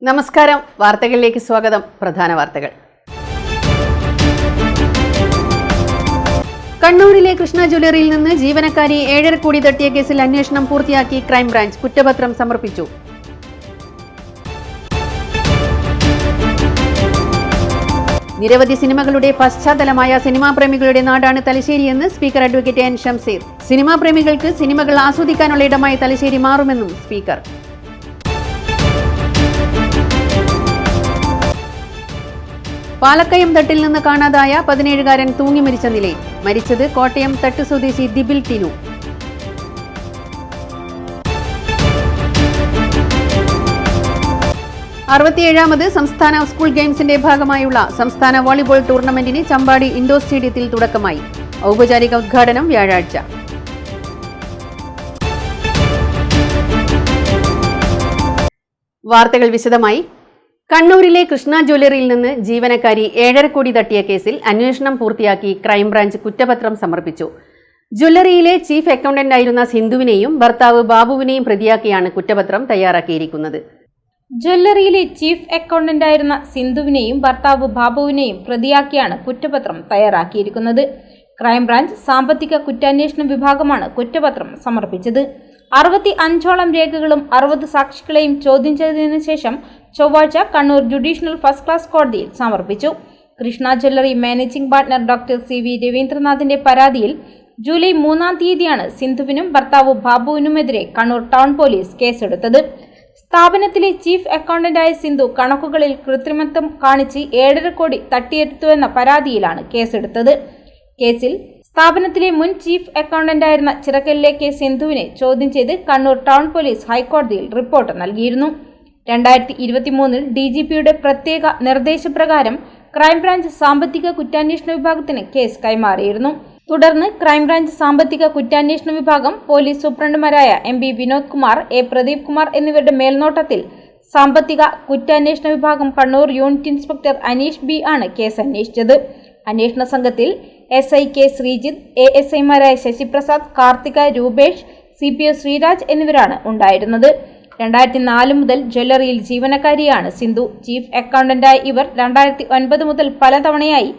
നമസ്കാരം. വാർത്തകളിലേക്ക് സ്വാഗതം. പ്രധാന വാർത്തകൾ. കണ്ണൂരിലെ കൃഷ്ണ ജ്വല്ലറിയിൽ നിന്ന് ജീവനക്കാരി 7.5 കോടി തട്ടിയ കേസിൽ അന്വേഷണം പൂർത്തിയാക്കി ക്രൈംബ്രാഞ്ച് കുറ്റപത്രം സമർപ്പിച്ചു. നിരവധി സിനിമകളുടെ പശ്ചാത്തലമായ സിനിമാ പ്രേമികളുടെ നാടാണ് തലശ്ശേരിയെന്ന് speaker advocate N Shamseer. Cinema പ്രേമികൾക്ക് സിനിമകൾ ആസ്വദിക്കാനുള്ള ഇടമായി തലശ്ശേരി മാറുമെന്നും സ്പീക്കർ. പാലക്കയം തട്ടിൽ നിന്ന് കാണാതായ 17-കാരൻ തൂങ്ങി മരിച്ച നിലയിൽ. മരിച്ചത് കോട്ടയം തട്ട് സ്വദേശി ദിബിൽ ടിനു. ാമത് സംസ്ഥാന സ്കൂൾ ഗെയിംസിന്റെ ഭാഗമായുള്ള സംസ്ഥാന വോളിബോൾ ടൂർണമെന്റിന് ചമ്പാടി ഇൻഡോർ സ്റ്റേഡിയത്തിൽ തുടക്കമായി. ഔപചാരിക ഉദ്ഘാടനം വ്യാഴാഴ്ച. വാർത്തകൾ വിശദമായി. കണ്ണൂരിലെ കൃഷ്ണ ജ്വല്ലറിയിൽ നിന്ന് ജീവനക്കാരി 7.5 കോടി തട്ടിയ കേസിൽ അന്വേഷണം പൂർത്തിയാക്കി ക്രൈംബ്രാഞ്ച് കുറ്റപത്രം സമർപ്പിച്ചു. ജ്വല്ലറിയിലെ ചീഫ് അക്കൗണ്ടന്റായിരുന്ന സിന്ധുവിനെയും ഭർത്താവ് ബാബുവിനെയും പ്രതിയാക്കിയാണ് കുറ്റപത്രം തയ്യാറാക്കിയിരിക്കുന്നത്. ജ്വല്ലറിയിലെ ചീഫ് അക്കൗണ്ടന്റായിരുന്ന സിന്ധുവിനെയും ഭർത്താവ് ബാബുവിനെയും പ്രതിയാക്കിയാണ് കുറ്റപത്രം തയ്യാറാക്കിയിരിക്കുന്നത്. ക്രൈംബ്രാഞ്ച് സാമ്പത്തിക കുറ്റാന്വേഷണ വിഭാഗമാണ് കുറ്റപത്രം സമർപ്പിച്ചത്. 65ഓളം രേഖകളും 60 സാക്ഷികളെയും ചോദ്യം ചെയ്തതിനു ശേഷം ചൊവ്വാഴ്ച കണ്ണൂർ ജുഡീഷ്യൽ ഫസ്റ്റ് ക്ലാസ് കോടതിയിൽ സമർപ്പിച്ചു. Krishna jewellery managing partner doctor CV രവീന്ദ്രനാഥിന്റെ പരാതിയിൽ ജൂലൈ 3-ാം തീയതിയാണ് സിന്ധുവിനും ഭർത്താവ് ബാബുവിനുമെതിരെ കണ്ണൂർ ടൗൺ പോലീസ് കേസെടുത്തത്. സ്ഥാപനത്തിലെ ചീഫ് അക്കൗണ്ടന്റായ സിന്ധു കണക്കുകളിൽ കൃത്രിമത്വം കാണിച്ച് 7.5 കോടി തട്ടിയെടുത്തുവെന്ന പരാതിയിലാണ് കേസെടുത്തത്. കേസിൽ സ്ഥാപനത്തിലെ മുൻ ചീഫ് അക്കൗണ്ടന്റായിരുന്ന ചിറക്കലിലെ കെ സിന്ധുവിനെ ചോദ്യം ചെയ്ത് കണ്ണൂർ ടൗൺ പോലീസ് ഹൈക്കോടതിയിൽ റിപ്പോർട്ട് നൽകിയിരുന്നു. 2023 DGPയുടെ പ്രത്യേക നിർദ്ദേശപ്രകാരം ക്രൈംബ്രാഞ്ച് സാമ്പത്തിക കുറ്റാന്വേഷണ വിഭാഗത്തിന് കേസ് കൈമാറിയിരുന്നു. തുടർന്ന് ക്രൈംബ്രാഞ്ച് സാമ്പത്തിക കുറ്റാന്വേഷണ വിഭാഗം പോലീസ് സൂപ്രണ്ടുമാരായ MB വിനോദ് കുമാർ, A പ്രദീപ് കുമാർ എന്നിവരുടെ മേൽനോട്ടത്തിൽ സാമ്പത്തിക കുറ്റാന്വേഷണ വിഭാഗം Kannur unit inspector Aneesh B ആണ് കേസ് അന്വേഷിച്ചത്. അന്വേഷണ സംഘത്തിൽ SI K Sreejith, ASIമാരായ ശശിപ്രസാദ്, Karthika, Rupesh, CPO Sreeraj എന്നിവരാണ് ഉണ്ടായിരുന്നത്. 2004 മുതൽ ജ്വല്ലറിയിൽ ജീവനക്കാരിയാണ് സിന്ധു. ചീഫ് അക്കൗണ്ടന്റായ ഇവർ 2009 മുതൽ പലതവണയായി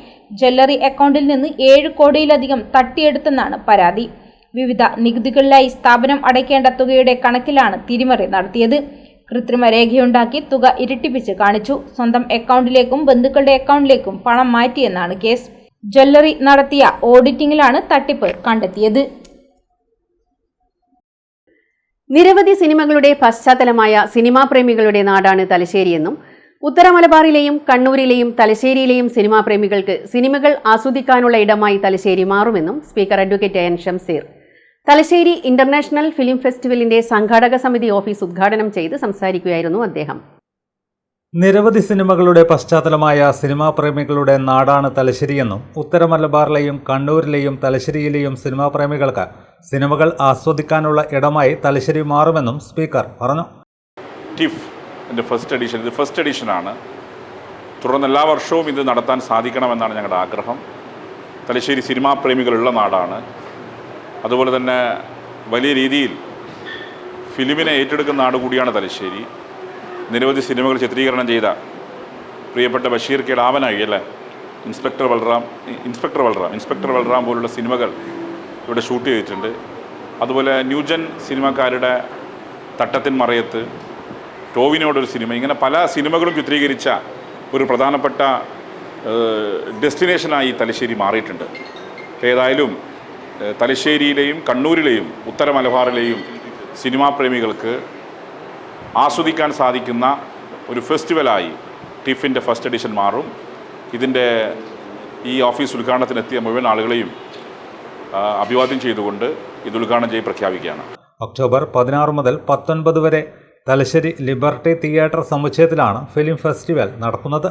ജ്വല്ലറി അക്കൗണ്ടിൽ നിന്ന് 7 കോടിയിലധികം തട്ടിയെടുത്തെന്നാണ് പരാതി. വിവിധ നികുതികളിലായി സ്ഥാപനം അടയ്ക്കേണ്ട തുകയുടെ കണക്കിലാണ് തിരിമറി നടത്തിയത്. കൃത്രിമ രേഖയുണ്ടാക്കി തുക ഇരട്ടിപ്പിച്ച് കാണിച്ചു. സ്വന്തം അക്കൗണ്ടിലേക്കും ബന്ധുക്കളുടെ അക്കൗണ്ടിലേക്കും പണം മാറ്റിയെന്നാണ് കേസ്. ജ്വല്ലറി നടത്തിയ ഓഡിറ്റിംഗിലാണ് തട്ടിപ്പ് കണ്ടെത്തിയത്. നിരവധി സിനിമകളുടെ പശ്ചാത്തലമായ സിനിമാ പ്രേമികളുടെ നാടാണ് തലശ്ശേരിയെന്നും ഉത്തര മലബാറിലെയും കണ്ണൂരിലെയും തലശ്ശേരിയിലെയും സിനിമാ പ്രേമികൾക്ക് സിനിമകൾ ആസ്വദിക്കാനുള്ള ഇടമായി തലശ്ശേരി മാറുമെന്നും speaker advocate N Shamseer Thalassery international film ഫെസ്റ്റിവലിന്റെ സംഘാടക സമിതി ഓഫീസ് ഉദ്ഘാടനം ചെയ്ത് സംസാരിക്കുകയായിരുന്നു അദ്ദേഹം. നിരവധി സിനിമകളുടെ പശ്ചാത്തലമായ സിനിമാ പ്രേമികളുടെ നാടാണ് തലശ്ശേരിയെന്നും ഉത്തര മലബാറിലെയും കണ്ണൂരിലെയും തലശ്ശേരിയിലെയും സിനിമാ പ്രേമികൾക്ക് സിനിമകൾ ആസ്വദിക്കാനുള്ള ഇടമായി തലശ്ശേരി മാറുമെന്നും സ്പീക്കർ പറഞ്ഞു. ടിഫിൻ്റെ ഫസ്റ്റ് എഡിഷനാണ്. തുടർന്ന് എല്ലാ വർഷവും ഇത് നടത്താൻ സാധിക്കണമെന്നാണ് ഞങ്ങളുടെ ആഗ്രഹം. തലശ്ശേരി സിനിമാ പ്രേമികളുള്ള നാടാണ്. അതുപോലെ തന്നെ വലിയ രീതിയിൽ ഫിലിമിനെ ഏറ്റെടുക്കുന്ന നാട് കൂടിയാണ് തലശ്ശേരി. നിരവധി സിനിമകൾ ചിത്രീകരണം ചെയ്ത പ്രിയപ്പെട്ട ബഷീർ കെ ലാവനായി അല്ലേ, ഇൻസ്പെക്ടർ ബൽറാം പോലുള്ള സിനിമകൾ ഇവിടെ ഷൂട്ട് ചെയ്തിട്ടുണ്ട്. അതുപോലെ ന്യൂജൻ സിനിമക്കാരുടെ തട്ടത്തിൻ മറയത്ത്, ടോവിനോടൊരു സിനിമ, ഇങ്ങനെ പല സിനിമകളും ചിത്രീകരിച്ച ഒരു പ്രധാനപ്പെട്ട ഡെസ്റ്റിനേഷനായി തലശ്ശേരി മാറിയിട്ടുണ്ട്. ഏതായാലും തലശ്ശേരിയിലെയും കണ്ണൂരിലെയും ഉത്തര മലബാറിലെയും സിനിമാ പ്രേമികൾക്ക് ആസ്വദിക്കാൻ സാധിക്കുന്ന ഒരു ഫെസ്റ്റിവലായി ടിഫിൻ്റെ ഫസ്റ്റ് എഡിഷൻ മാറും. ഇതിൻ്റെ ഈ ഓഫീസ് ഉദ്ഘാടനത്തിനെത്തിയ മുഴുവൻ ആളുകളെയും അഭിവാദ്യം ചെയ്തുകൊണ്ട് ഇത് ഉദ്ഘാടനം ചെയ്ത് പ്രഖ്യാപിക്കുകയാണ്. ഒക്ടോബർ 16 മുതൽ 19 വരെ തലശ്ശേരി ലിബർട്ടി തിയേറ്റർ സമുച്ചയത്തിലാണ് ഫിലിം ഫെസ്റ്റിവൽ നടക്കുന്നത്.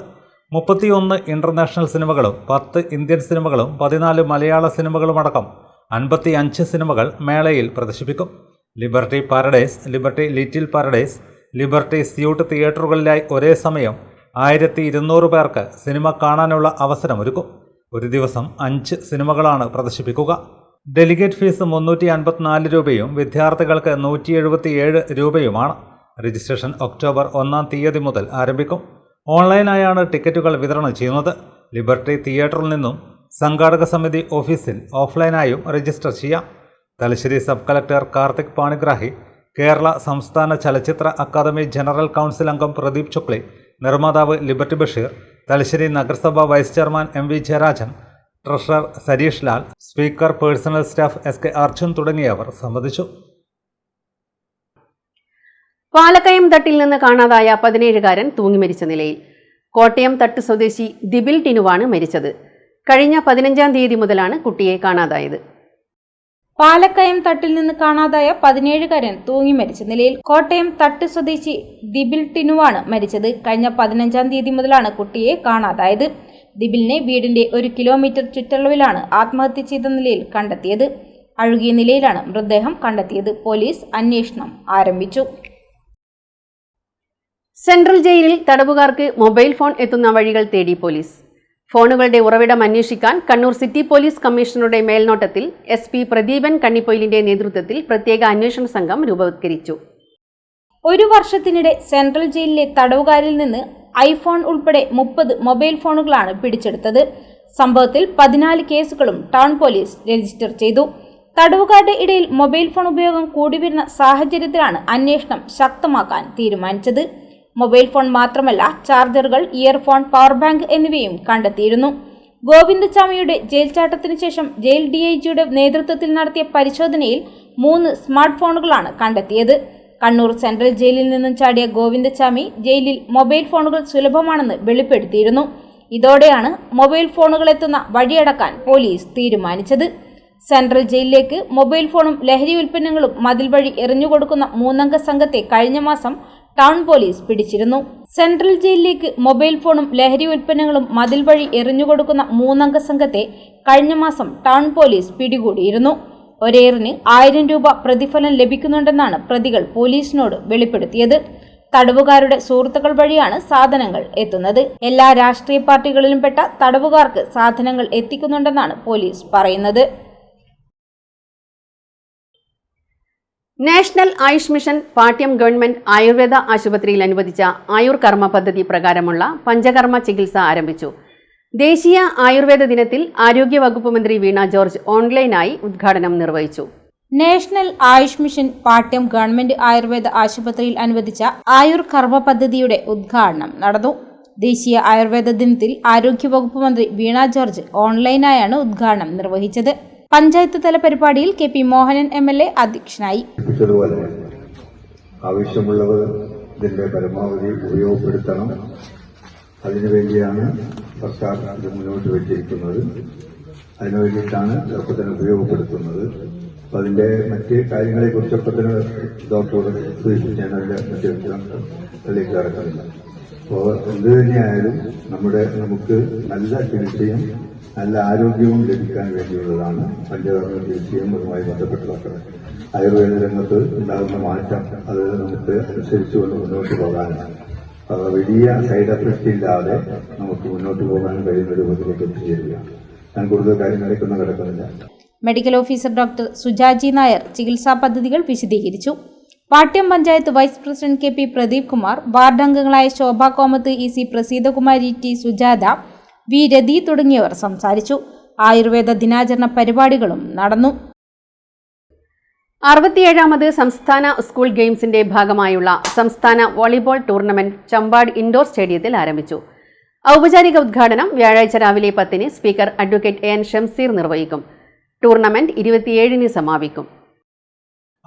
31 ഇന്റർനാഷണൽ സിനിമകളും 10 ഇന്ത്യൻ സിനിമകളും 14 മലയാള സിനിമകളുമടക്കം 55 സിനിമകൾ മേളയിൽ പ്രദർശിപ്പിക്കും. Liberty paradise, liberty little paradise, liberty suite തിയേറ്ററുകളിലായി ഒരേ സമയം 1200 പേർക്ക് സിനിമ കാണാനുള്ള അവസരമൊരുക്കും. ഒരു ദിവസം 5 സിനിമകളാണ് പ്രദർശിപ്പിക്കുക. ഡെലിഗേറ്റ് ഫീസ് 354 രൂപയും വിദ്യാർത്ഥികൾക്ക് 177 രൂപയുമാണ്. രജിസ്ട്രേഷൻ ഒക്ടോബർ 1 മുതൽ ആരംഭിക്കും. ഓൺലൈനായാണ് ടിക്കറ്റുകൾ വിതരണം ചെയ്യുന്നത്. ലിബർട്ടി തിയേറ്ററിൽ നിന്നും സംഘാടക സമിതി ഓഫീസിൽ ഓഫ്ലൈനായും രജിസ്റ്റർ ചെയ്യാം. തലശ്ശേരി സബ് കളക്ടർ കാർത്തിക് പാണിഗ്രാഹി, കേരള സംസ്ഥാന ചലച്ചിത്ര അക്കാദമി ജനറൽ കൗൺസിൽ അംഗം പ്രദീപ് ചുക്ലി, നിർമ്മാതാവ് ലിബർട്ടി ബഷീർ, തലശ്ശേരി നഗരസഭ vice chairman MV Jayarajan, treasurer Sareesh Lal, speaker, personal staff SK Arjun തുടങ്ങിയവർ സംബന്ധിച്ചു. പാലക്കയം തട്ടിൽ നിന്ന് കാണാതായ 17-കാരൻ തൂങ്ങിമരിച്ച നിലയിൽ. കോട്ടയം തട്ട് സ്വദേശി ദിബിൽ ടിനുവാണ് മരിച്ചത്. കഴിഞ്ഞ 15-ാം തീയതി മുതലാണ് കുട്ടിയെ കാണാതായത്. പാലക്കയം തട്ടിൽ നിന്ന് കാണാതായ 17-കാരൻ തൂങ്ങി മരിച്ച നിലയിൽ. കോട്ടയം തട്ട് സ്വദേശി ദിബിൽ ടിനുവാണ് മരിച്ചത്. കഴിഞ്ഞ 15-ാം തീയതി മുതലാണ് കുട്ടിയെ കാണാതായത്. ദിബിലിനെ വീടിന്റെ 1 കിലോമീറ്റർ ചുറ്റളവിലാണ് ആത്മഹത്യ ചെയ്ത നിലയിൽ കണ്ടെത്തിയത്. അഴുകിയ നിലയിലാണ് മൃതദേഹം കണ്ടെത്തിയത്. പോലീസ് അന്വേഷണം ആരംഭിച്ചു. സെൻട്രൽ ജയിലിൽ തടവുകാർക്ക് മൊബൈൽ ഫോൺ എത്തുന്ന വഴികൾ തേടി പോലീസ്. ഫോണുകളുടെ ഉറവിടം അന്വേഷിക്കാൻ കണ്ണൂർ സിറ്റി പോലീസ് കമ്മീഷണറുടെ മേൽനോട്ടത്തിൽ SP പ്രദീപൻ കണ്ണിപ്പൊയിലിന്റെ നേതൃത്വത്തിൽ പ്രത്യേക അന്വേഷണ സംഘം രൂപവത്കരിച്ചു. 1 വർഷത്തിനിടെ സെൻട്രൽ ജയിലിലെ തടവുകാരിൽ നിന്ന് ഐഫോൺ ഉൾപ്പെടെ 30 മൊബൈൽ ഫോണുകളാണ് പിടിച്ചെടുത്തത്. സംഭവത്തിൽ 14 കേസുകളും ടൗൺ പോലീസ് രജിസ്റ്റർ ചെയ്തു. തടവുകാരുടെ ഇടയിൽ മൊബൈൽ ഫോൺ ഉപയോഗം കൂടിവരുന്ന സാഹചര്യത്തിലാണ് അന്വേഷണം ശക്തമാക്കാൻ തീരുമാനിച്ചത്. മൊബൈൽ ഫോൺ മാത്രമല്ല, ചാർജറുകൾ, ഇയർഫോൺ, പവർ ബാങ്ക് എന്നിവയും കണ്ടെത്തിയിരുന്നു. ഗോവിന്ദചാമിയുടെ ജയിൽ ചാട്ടത്തിനു ശേഷം ജയിൽ DIGയുടെ നേതൃത്വത്തിൽ നടത്തിയ പരിശോധനയിൽ 3 സ്മാർട്ട് ഫോണുകളാണ് കണ്ടെത്തിയത്. കണ്ണൂർ സെൻട്രൽ ജയിലിൽ നിന്നും ചാടിയ ഗോവിന്ദചാമി ജയിലിൽ മൊബൈൽ ഫോണുകൾ സുലഭമാണെന്ന് വെളിപ്പെടുത്തിയിരുന്നു. ഇതോടെയാണ് മൊബൈൽ ഫോണുകൾ എത്തുന്ന വഴിയടക്കാൻ പോലീസ് തീരുമാനിച്ചത്. സെൻട്രൽ ജയിലിലേക്ക് മൊബൈൽ ഫോണും ലഹരി ഉൽപ്പന്നങ്ങളും മതിൽ വഴി എറിഞ്ഞുകൊടുക്കുന്ന 3-അംഗ സംഘത്തെ കഴിഞ്ഞ മാസം ടൗൺ പോലീസ് പിടിച്ചിരുന്നു. സെൻട്രൽ ജയിലിലേക്ക് മൊബൈൽ ഫോണും ലഹരി ഉൽപ്പന്നങ്ങളും മതിൽ വഴി എറിഞ്ഞുകൊടുക്കുന്ന 3-അംഗ സംഘത്തെ കഴിഞ്ഞ മാസം ടൗൺ പോലീസ് പിടികൂടിയിരുന്നു. ഒരേറിന് 1000 രൂപ പ്രതിഫലം ലഭിക്കുന്നുണ്ടെന്നാണ് പ്രതികൾ പോലീസിനോട് വെളിപ്പെടുത്തിയത്. തടവുകാരുടെ സുഹൃത്തുക്കൾ വഴിയാണ് സാധനങ്ങൾ എത്തുന്നത്. എല്ലാ രാഷ്ട്രീയ പാർട്ടികളിലും പെട്ട തടവുകാർക്ക് സാധനങ്ങൾ എത്തിക്കുന്നുണ്ടെന്നാണ് പോലീസ് പറയുന്നത്. National Ayush mission Pattiam government Ayurveda ആശുപത്രിയിൽ അനുവദിച്ച ആയുർ കർമ്മ പദ്ധതി പ്രകാരമുള്ള പഞ്ചകർമ്മ ചികിത്സ ആരംഭിച്ചു. ദേശീയ ആയുർവേദ ദിനത്തിൽ ആരോഗ്യവകുപ്പ് മന്ത്രി വീണ ജോർജ് ഓൺലൈനായി ഉദ്ഘാടനം നിർവഹിച്ചു. National Ayush mission Pattiam government Ayurveda ആശുപത്രിയിൽ അനുവദിച്ച ആയുർ കർമ്മ പദ്ധതിയുടെ ഉദ്ഘാടനം നടന്നു. ദേശീയ ആയുർവേദ ദിനത്തിൽ ആരോഗ്യവകുപ്പ് മന്ത്രി വീണ ജോർജ് ഓൺലൈനായാണ് ഉദ്ഘാടനം നിർവഹിച്ചത്. പഞ്ചായത്ത് തല പരിപാടിയിൽ KP മോഹനൻ MLA അധ്യക്ഷനായി. ആവശ്യമുള്ളവർ ഇതിന്റെ പരമാവധി ഉപയോഗപ്പെടുത്തണം. അതിനുവേണ്ടിയാണ് സർക്കാർ ഇത് മുന്നോട്ട് വെച്ചിരിക്കുന്നത്. അതിനുവേണ്ടിയിട്ടാണ് ഇതൊക്കെ തന്നെ ഉപയോഗപ്പെടുത്തുന്നത്. അപ്പൊ അതിന്റെ മറ്റ് കാര്യങ്ങളെ കുറിച്ചൊക്കെ തന്നെ ഡോക്ടറോട് സൂചിപ്പിച്ചാൽ അതിന്റെ മറ്റ് വിശദാംശങ്ങളിലേക്ക് കടക്കുന്നില്ല. അപ്പോൾ എന്ത് തന്നെയായാലും നമുക്ക് നല്ല ചികിത്സയും നല്ല ആരോഗ്യവും ലഭിക്കാൻ വേണ്ടിയുള്ളതാണ് പഞ്ചകർമ്മ ചികിത്സയും അതുമായി ബന്ധപ്പെട്ടതൊക്കെ. ആയുർവേദ രംഗത്ത് ഉണ്ടാകുന്ന മാറ്റം അത് നമുക്ക് അനുസരിച്ചുകൊണ്ട് മുന്നോട്ട് പോകാനാണ്. വലിയ സൈഡ് എഫക്റ്റ് ഇല്ലാതെ നമുക്ക് മുന്നോട്ട് പോകാൻ കഴിയുന്ന രൂപത്തിലേക്ക് എത്തിച്ചേരുകയാണ്. ഞാൻ കൂടുതൽ കാര്യങ്ങളിലേക്കൊന്നും കിടക്കുന്നില്ല. Medical officer doctor Sujaji Nair ചികിത്സാ പദ്ധതികൾ വിശദീകരിച്ചു. Pattiam panchayat vice president KP Pradeep Kumar, ward അംഗങ്ങളായ Shobha Komath, EC Praseethakumari, T Sujatha, V രതി തുടങ്ങിയവർ സംസാരിച്ചു. ആയുർവേദ ദിനാചരണ പരിപാടികളും നടന്നു. 67ാമത് സംസ്ഥാന സ്കൂൾ ഗെയിംസിന്റെ ഭാഗമായുള്ള സംസ്ഥാന വോളിബോൾ ടൂർണമെന്റ് ചമ്പാട് ഇൻഡോർ സ്റ്റേഡിയത്തിൽ ആരംഭിച്ചു. ഔപചാരിക ഉദ്ഘാടനം വ്യാഴാഴ്ച രാവിലെ 10-ന് സ്പീക്കർ അഡ്വക്കേറ്റ് AN ഷംസീർ നിർവഹിക്കും. ടൂർണമെന്റ് 27-ന് സമാപിക്കും.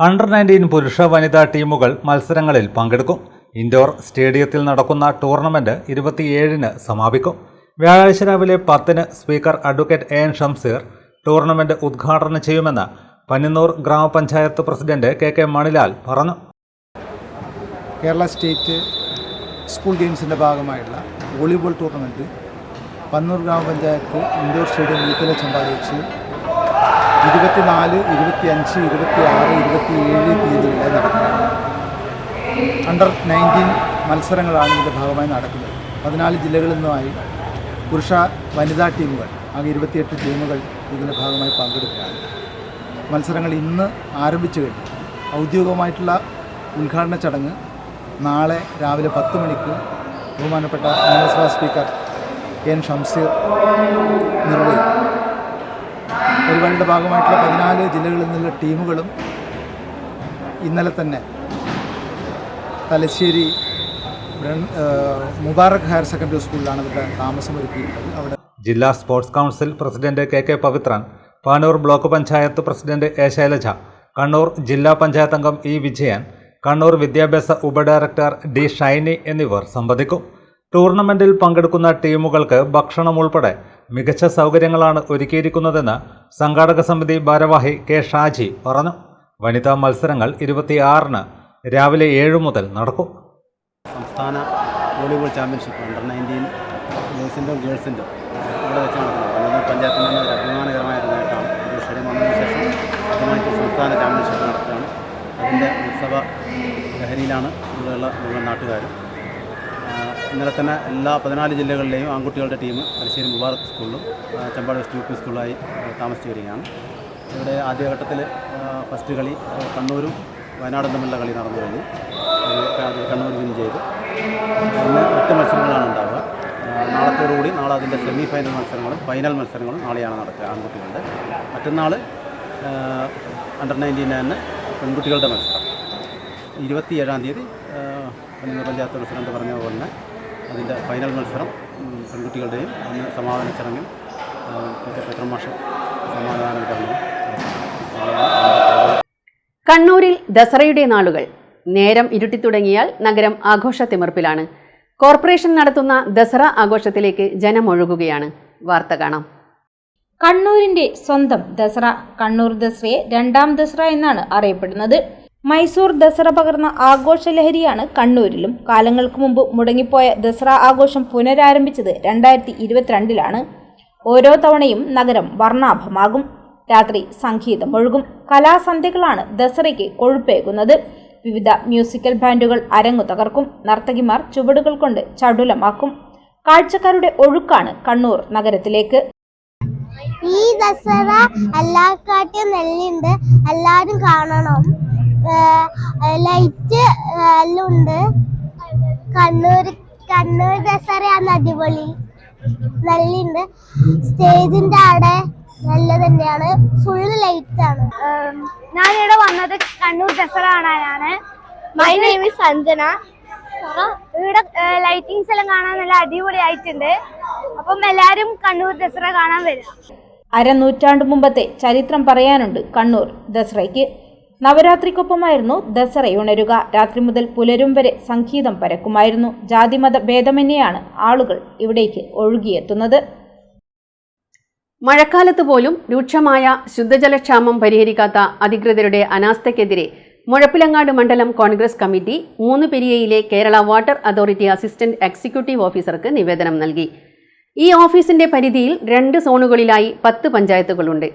അണ്ടർ 19 പുരുഷ വനിതാ ടീമുകൾ മത്സരങ്ങളിൽ പങ്കെടുക്കും. ഇൻഡോർ സ്റ്റേഡിയത്തിൽ നടക്കുന്ന ടൂർണമെന്റ് 27-ന് സമാപിക്കും. വ്യാഴാഴ്ച രാവിലെ 10-ന് speaker advocate AN Shamseer tournament ഉദ്ഘാടനം ചെയ്യുമെന്ന് പന്നിന്നൂർ ഗ്രാമപഞ്ചായത്ത് പ്രസിഡന്റ് KK മണിലാൽ പറഞ്ഞു. കേരള സ്റ്റേറ്റ് സ്കൂൾ ഗെയിംസിൻ്റെ ഭാഗമായുള്ള വോളിബോൾ ടൂർണമെൻറ്റ് പന്നൂർ ഗ്രാമപഞ്ചായത്ത് ഇൻഡോർ സ്റ്റേഡിയം വീട്ടിലെ ചമ്പാട് വെച്ച് 24, 25, 26, 27 തീയതികളിലായി നടക്കുന്നത്. അണ്ടർ 19 മത്സരങ്ങളാണ് ഇതിൻ്റെ ഭാഗമായി നടക്കുന്നത്. 14 ജില്ലകളിൽ നിന്നുമായി പുരുഷ വനിതാ ടീമുകൾ ആകെ 28 ടീമുകൾ ഇതിൻ്റെ ഭാഗമായി പങ്കെടുക്കുകയാണ്. മത്സരങ്ങൾ ഇന്ന് ആരംഭിച്ചു കഴിഞ്ഞു. ഔദ്യോഗികമായിട്ടുള്ള ഉദ്ഘാടന ചടങ്ങ് നാളെ രാവിലെ 10 മണിക്ക് ബഹുമാനപ്പെട്ട നിയമസഭാ സ്പീക്കർ എൻ ഷംസീർ നിർവഹിക്കും. പരിപാടിയുടെ ഭാഗമായിട്ടുള്ള 14 ജില്ലകളിൽ നിന്നുള്ള ടീമുകളും ഇന്നലെ തന്നെ തലശ്ശേരി മുബാറക് ഹയർ സെക്കൻഡറി സ്കൂളിലാണ് ഇവിടെ താമസമൊരുക്കിയിട്ടുള്ളത്. അവിടെ ജില്ലാ sports council president K Pavithran, Panoor block panchayat president A Shailaja, Kannur ജില്ലാ പഞ്ചായത്ത് അംഗം ഇ വിജയൻ, കണ്ണൂർ വിദ്യാഭ്യാസ ഉപഡയറക്ടർ ഡി ഷൈനി എന്നിവർ സംബന്ധിക്കും. ടൂർണമെന്റിൽ പങ്കെടുക്കുന്ന ടീമുകൾക്ക് ഭക്ഷണം ഉൾപ്പെടെ മികച്ച സൗകര്യങ്ങളാണ് ഒരുക്കിയിരിക്കുന്നതെന്ന് സംഘാടക സമിതി ഭാരവാഹി കെ ഷാജി പറഞ്ഞു. വനിതാ മത്സരങ്ങൾ 26-ന് രാവിലെ 7 മുതൽ നടക്കും. സംസ്ഥാന വോളിബോൾ ചാമ്പ്യൻഷിപ്പ് അണ്ടർ-19 ബോയ്സിൻ്റെയും ഗേൾസിൻ്റെയും ഇവിടെ വെച്ച് നടക്കുന്നത് പഞ്ചായത്ത് പഞ്ചായത്തിൽ നിന്ന് ഒരു അഭിമാനകരമായ ഒരു നേട്ടമാണ്. ഒരു സ്റ്റേഡിയം വന്നതിന് ശേഷം ആദ്യമായിട്ട് സംസ്ഥാന ചാമ്പ്യൻഷിപ്പ് നടത്തുകയാണ്. അതിൻ്റെ ഉത്സവ ലഹരിയിലാണ് ഇവിടെയുള്ള മുഴുവൻ നാട്ടുകാരും. ഇന്നലെ തന്നെ എല്ലാ 14 ജില്ലകളിലെയും ആൺകുട്ടികളുടെ ടീം തലശ്ശേരി മുബാറക് സ്കൂളിലും ചമ്പാട് വെസ്റ്റ് യു പി സ്കൂളിലായി താമസിച്ചു വരികയാണ്. ഇവിടെ ആദ്യഘട്ടത്തിൽ ഫസ്റ്റ് കളി കണ്ണൂരും വയനാടും തമ്മിലുള്ള കളി നടന്നു കഴിഞ്ഞു. അത് കണ്ണൂർ വിൻ ചെയ്തു. ഇന്ന് 8 മത്സരങ്ങളാണ് ഉണ്ടാവുക. നാളത്തോടുകൂടി നാളെ അതിൻ്റെ സെമി ഫൈനൽ മത്സരങ്ങളും ഫൈനൽ മത്സരങ്ങളും നാളെയാണ് നടക്കുക ആൺകുട്ടികളുടെ. മറ്റന്നാൾ അണ്ടർ-19 തന്നെ പെൺകുട്ടികളുടെ മത്സരം 27-ാം തീയതി പഞ്ചായത്ത് പ്രസിഡന്റ് പറഞ്ഞ പോലെ തന്നെ അതിൻ്റെ ഫൈനൽ മത്സരം പെൺകുട്ടികളുടെയും അന്ന് സമാപന ചടങ്ങിൽ പെട്രോമാഷ് സമാധാന വിതരണവും. കണ്ണൂരിൽ ദസറയുടെ നാളുകൾ. നേരം ഇരുട്ടിത്തുടങ്ങിയാൽ നഗരം ആഘോഷത്തിമിർപ്പിലാണ്. കോർപ്പറേഷൻ നടത്തുന്ന ദസറ ആഘോഷത്തിലേക്ക് ജനമൊഴുകുകയാണ്. വാർത്ത കാണാം. കണ്ണൂരിന്റെ സ്വന്തം ദസറ. കണ്ണൂർ ദസറയെ 2ാം ദസറ എന്നാണ് അറിയപ്പെടുന്നത്. മൈസൂർ ദസറ പകർന്ന ആഘോഷലഹരിയാണ് കണ്ണൂരിലും. കാലങ്ങൾക്ക് മുമ്പ് മുടങ്ങിപ്പോയ ദസറ ആഘോഷം പുനരാരംഭിച്ചത് 2022-ലാണ്. ഓരോ തവണയും നഗരം വർണ്ണാഭമാകും. രാത്രി സംഗീതം ഒഴുകും. കലാസന്ധ്യകളാണ് ദസറയ്ക്ക് കൊഴുപ്പേകുന്നത്. വിവിധ മ്യൂസിക്കൽ ബാൻഡുകൾ അരങ്ങു തകർക്കും. നർത്തകിമാർ ചുവടുകൾ കൊണ്ട് ചടുലമാക്കും. കാഴ്ചക്കാരുടെ ഒഴുക്കാണ് കണ്ണൂർ നഗരത്തിലേക്ക്. ഈ ദസറ എല്ലാക്കാട്ടും നെല്ലുണ്ട്, എല്ലാരും കാണണം. ലൈറ്റ് എല്ലാം ഉണ്ട്. കണ്ണൂർ ദസറയാണ് അടിപൊളി, നല്ലുണ്ട്. സ്റ്റേജിന്റെ അവിടെ നല്ല തന്നെയാണ്, ഫുള്ള് ലൈറ്റ് ആണ്. ഞാനിവിടെ വന്നത് കണ്ണൂർ ദസറ കാണാനാണ്. My name is Sanjana. ഇവിടെ ലൈറ്റിങ്സ് എല്ലാം കാണാൻ നല്ല അടിപൊളിയായിട്ടുണ്ട്. അപ്പം എല്ലാരും കണ്ണൂർ ദസറ കാണാൻ വരിക. അരനൂറ്റാണ്ട് മുമ്പത്തെ ചരിത്രം പറയാനുണ്ട് കണ്ണൂർ ദസറയ്ക്ക്. നവരാത്രിക്കൊപ്പമായിരുന്നു ദസറയുണരുക. രാത്രി മുതൽ പുലരും വരെ സംഗീതം പരക്കുമായിരുന്നു. ജാതിമത ഭേദമന്യെയാണ് ആളുകൾ ഇവിടേക്ക് ഒഴുകിയെത്തുന്നത്. മഴക്കാലത്ത് പോലും രൂക്ഷമായ ശുദ്ധജലക്ഷാമം പരിഹരിക്കാത്ത അധികൃതരുടെ അനാസ്ഥയ്ക്കെതിരെ മുഴപ്പിലങ്ങാട് മണ്ഡലം കോൺഗ്രസ് കമ്മിറ്റി 3 പെരിയയിലെ Kerala water authority assistant executive ഓഫീസർക്ക് നിവേദനം നൽകി. ഈ ഓഫീസിന്റെ പരിധിയിൽ 2 സോണുകളിലായി 10 പഞ്ചായത്തുകളുണ്ട്.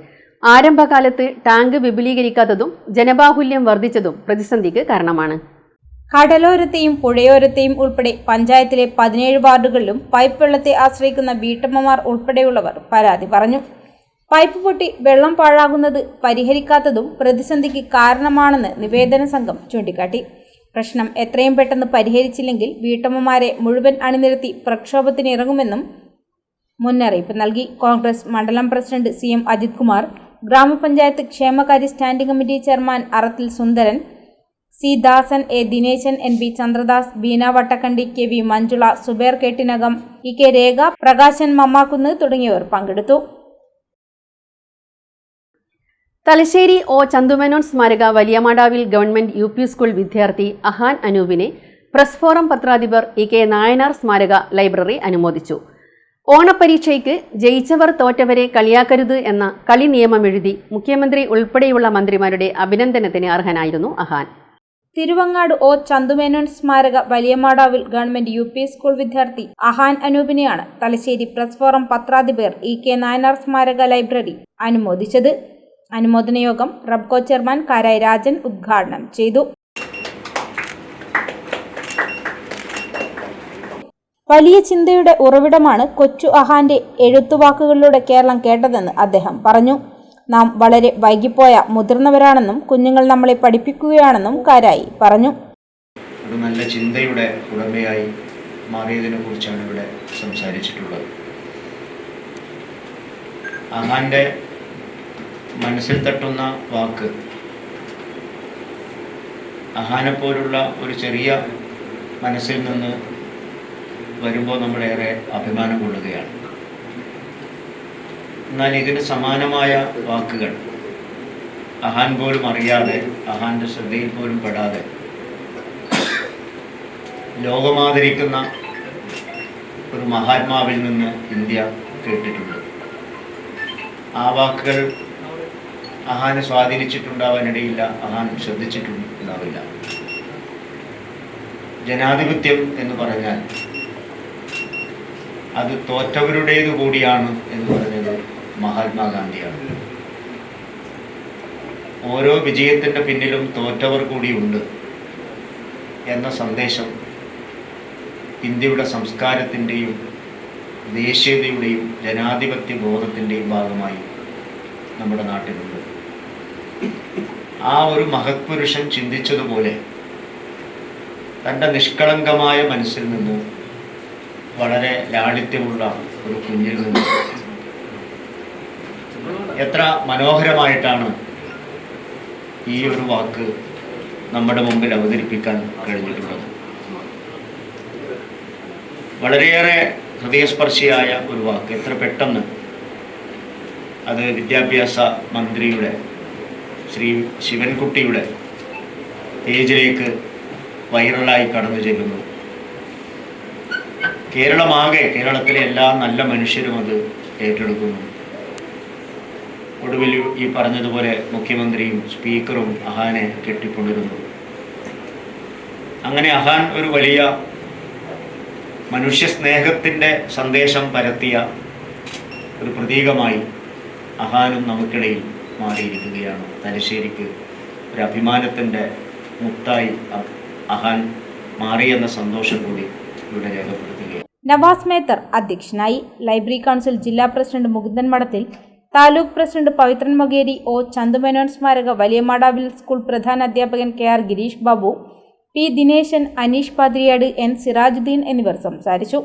ആരംഭകാലത്ത് ടാങ്ക് വിപുലീകരിക്കാത്തതും ജനബാഹുല്യം വർദ്ധിച്ചതും പ്രതിസന്ധിക്ക് കാരണമാണ്. കടലോരത്തെയും പുഴയോരത്തെയും ഉൾപ്പെടെ പഞ്ചായത്തിലെ 17 വാർഡുകളിലും പൈപ്പ് വെള്ളത്തെ ആശ്രയിക്കുന്ന വീട്ടമ്മമാർ ഉൾപ്പെടെയുള്ളവർ പരാതി പറഞ്ഞു. പൈപ്പ് പൊട്ടി വെള്ളം പാഴാകുന്നത് പരിഹരിക്കാത്തതും പ്രതിസന്ധിക്ക് കാരണമാണെന്ന് നിവേദന സംഘം ചൂണ്ടിക്കാട്ടി. പ്രശ്നം എത്രയും പെട്ടെന്ന് പരിഹരിച്ചില്ലെങ്കിൽ വീട്ടമ്മമാരെ മുഴുവൻ അണിനിരത്തി പ്രക്ഷോഭത്തിനിറങ്ങുമെന്നും മുന്നറിയിപ്പ് നൽകി. കോൺഗ്രസ് മണ്ഡലം പ്രസിഡന്റ് CM അജിത് കുമാർ, ഗ്രാമപഞ്ചായത്ത് ക്ഷേമകാര്യ standing committee chairman Arathil Sundaran, C Dasan, A Dineshan, NB Chandradas, Beena Vattakandi, KV Manjula, Zubair Kettinakam, EK Rekha, Prakashan Mammakkunnu തുടങ്ങിയവർ പങ്കെടുത്തു. തലശ്ശേരി O ചന്തുമേനോൻ സ്മാരക വലിയമാടാവിൽ ഗവൺമെന്റ് UP സ്കൂൾ വിദ്യാർത്ഥി അഹാൻ അനൂപിനെ പ്രസ് ഫോറം പത്രാധിപർ EK നായനാർ സ്മാരക ലൈബ്രറി അനുമോദിച്ചു. ഓണപ്പരീക്ഷയ്ക്ക് ജയിച്ചവർ തോറ്റവരെ കളിയാക്കരുത് എന്ന കളി നിയമമെഴുതി മുഖ്യമന്ത്രി ഉൾപ്പെടെയുള്ള മന്ത്രിമാരുടെ അഭിനന്ദനത്തിന് അർഹനായിരുന്നു അഹാൻ. തിരുവങ്ങാട് O ചന്തുമേനോൻ സ്മാരക വലിയമാടാവിൽ ഗവൺമെന്റ് UP സ്കൂൾ വിദ്യാർത്ഥി അഹാൻ അനൂപിനെയാണ് തലശ്ശേരി പ്രസ് ഫോറം പത്രാധിപർ EK നായനാർ സ്മാരക ലൈബ്രറി അനുമോദിച്ചത്. അനുമോദന യോഗം റബ്കോ ചെയർമാൻ കാരായി രാജൻ ഉദ്ഘാടനം ചെയ്തു. വലിയ ചിന്തയുടെ ഉറവിടമാണ് കൊച്ചു അഹാന്റെ എഴുത്തുവാക്കുകളിലൂടെ കേരളം കേട്ടതെന്ന് അദ്ദേഹം പറഞ്ഞു. നാം വളരെ വൈകിപ്പോയ മുതിർന്നവരാണെന്നും കുഞ്ഞുങ്ങൾ നമ്മളെ പഠിപ്പിക്കുകയാണെന്നും കാരായി പറഞ്ഞു. ഒരു നല്ല ചിന്തയുടെ ഉടമയായി മാറിയതിനെ കുറിച്ചാണ് ഇവിടെ സംസാരിച്ചിട്ടുള്ളത്. അഹാൻ്റെ മനസ്സിൽ തട്ടുന്ന വാക്ക് അഹാനെപ്പോലുള്ള ഒരു ചെറിയ മനസ്സിൽ നിന്ന് വരുമ്പോൾ നമ്മളേറെ അഭിമാനം കൊള്ളുകയാണ്. എന്നാൽ ഇതിന് സമാനമായ വാക്കുകൾ അഹാൻ പോലും അറിയാതെ, അഹാൻ്റെ ശ്രദ്ധയിൽ പോലും പെടാതെ ലോകമാദരിക്കുന്ന ഒരു മഹാത്മാവിൽ നിന്ന് ഇന്ത്യ കേട്ടിട്ടുണ്ട്. ആ വാക്കുകൾ അഹാനെ സ്വാധീനിച്ചിട്ടുണ്ടാവാനിടയില്ല, അഹാൻ ശ്രദ്ധിച്ചിട്ടുണ്ടാവില്ല. ജനാധിപത്യം എന്ന് പറഞ്ഞാൽ അത് തോറ്റവരുടേതു കൂടിയാണ് എന്ന് പറഞ്ഞത് മഹാത്മാഗാന്ധിയാണ്. ഓരോ വിജയത്തിൻ്റെ പിന്നിലും തോറ്റവർ കൂടിയുണ്ട് എന്ന സന്ദേശം ഇന്ത്യയുടെ സംസ്കാരത്തിൻ്റെയും ദേശീയതയുടെയും ജനാധിപത്യ ബോധത്തിൻ്റെയും ഭാഗമായി നമ്മുടെ നാട്ടിലുണ്ട്. ആ ഒരു മഹത് പുരുഷൻ ചിന്തിച്ചതുപോലെ തൻ്റെ നിഷ്കളങ്കമായ മനസ്സിൽ നിന്ന് വളരെ ലാളിത്യമുള്ള ഒരു കുഞ്ഞിൽ നിന്ന് എത്ര മനോഹരമായിട്ടാണ് ഈ ഒരു വാക്ക് നമ്മുടെ മുമ്പിൽ അവതരിപ്പിക്കാൻ കഴിഞ്ഞിട്ടുള്ളത്. വളരെയേറെ ഹൃദയസ്പർശിയായ ഒരു വാക്ക്. എത്ര പെട്ടെന്ന് അത് വിദ്യാഭ്യാസ മന്ത്രിയുടെ ശ്രീ ശിവൻകുട്ടിയുടെ പേജിലേക്ക് വൈറലായി കടന്നു ചെല്ലുന്നു. കേരളമാകെ, കേരളത്തിലെ എല്ലാ നല്ല മനുഷ്യരും അത് ഏറ്റെടുക്കുന്നു. ഒടുവിൽ ഈ പറഞ്ഞതുപോലെ മുഖ്യമന്ത്രിയും സ്പീക്കറും അഹാനെ കെട്ടിക്കൊണ്ടിരുന്നു. അങ്ങനെ അഹാൻ ഒരു വലിയ മനുഷ്യ സ്നേഹത്തിൻ്റെ സന്ദേശം പരത്തിയ ഒരു പ്രതീകമായി അഹാനും നമുക്കിടയിൽ മാറിയിരിക്കുകയാണ്. തലശ്ശേരിക്ക് ഒരു അഭിമാനത്തിൻ്റെ മുത്തായി അഹാൻ മാറിയെന്ന സന്തോഷം കൂടി ഇവിടെ രേഖപ്പെടുത്തുകയാണ്. നവാസ് മേത്തർ അധ്യക്ഷനായി. ലൈബ്രറി കൗൺസിൽ ജില്ലാ പ്രസിഡന്റ് മുകുന്ദൻ മഠത്തിൽ, താലൂക്ക് പ്രസിഡന്റ് പവിത്രൻ മൊകേരി, ഒ ചന്തുമേനോൻ സ്മാരക വലിയ മാടാവിൽ സ്കൂൾ പ്രധാന അധ്യാപകൻ KR Girish Babu, P Dineshan, Aneesh Pathiriyad, N Sirajuddin എന്നിവർ സംസാരിച്ചു.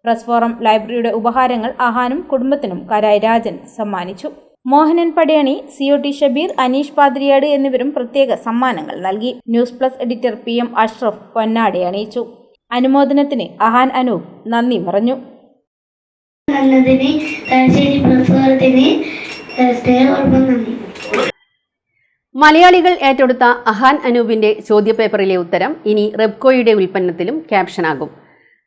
പ്രസ് ഫോറം ലൈബ്രറിയുടെ ഉപഹാരങ്ങൾ അഹാനും കുടുംബത്തിനും കരായ് രാജൻ സമ്മാനിച്ചു. മോഹനൻ പടയണി, COT ഷബീർ, അനീഷ് പാതിരിയാട് എന്നിവരും പ്രത്യേക സമ്മാനങ്ങൾ നൽകി. News plus editor PM Ashraf പൊന്നാടി അണിയിച്ചു. അനുമോദനത്തിന് അഹാൻ അനൂപ് നന്ദി പറഞ്ഞു. മലയാളികൾ ഏറ്റെടുത്ത അഹാൻ അനൂപിന്റെ ചോദ്യപേപ്പറിലെ ഉത്തരം ഇനി റെബ്കോയുടെ ഉൽപ്പന്നത്തിലും ക്യാപ്ഷനാകും.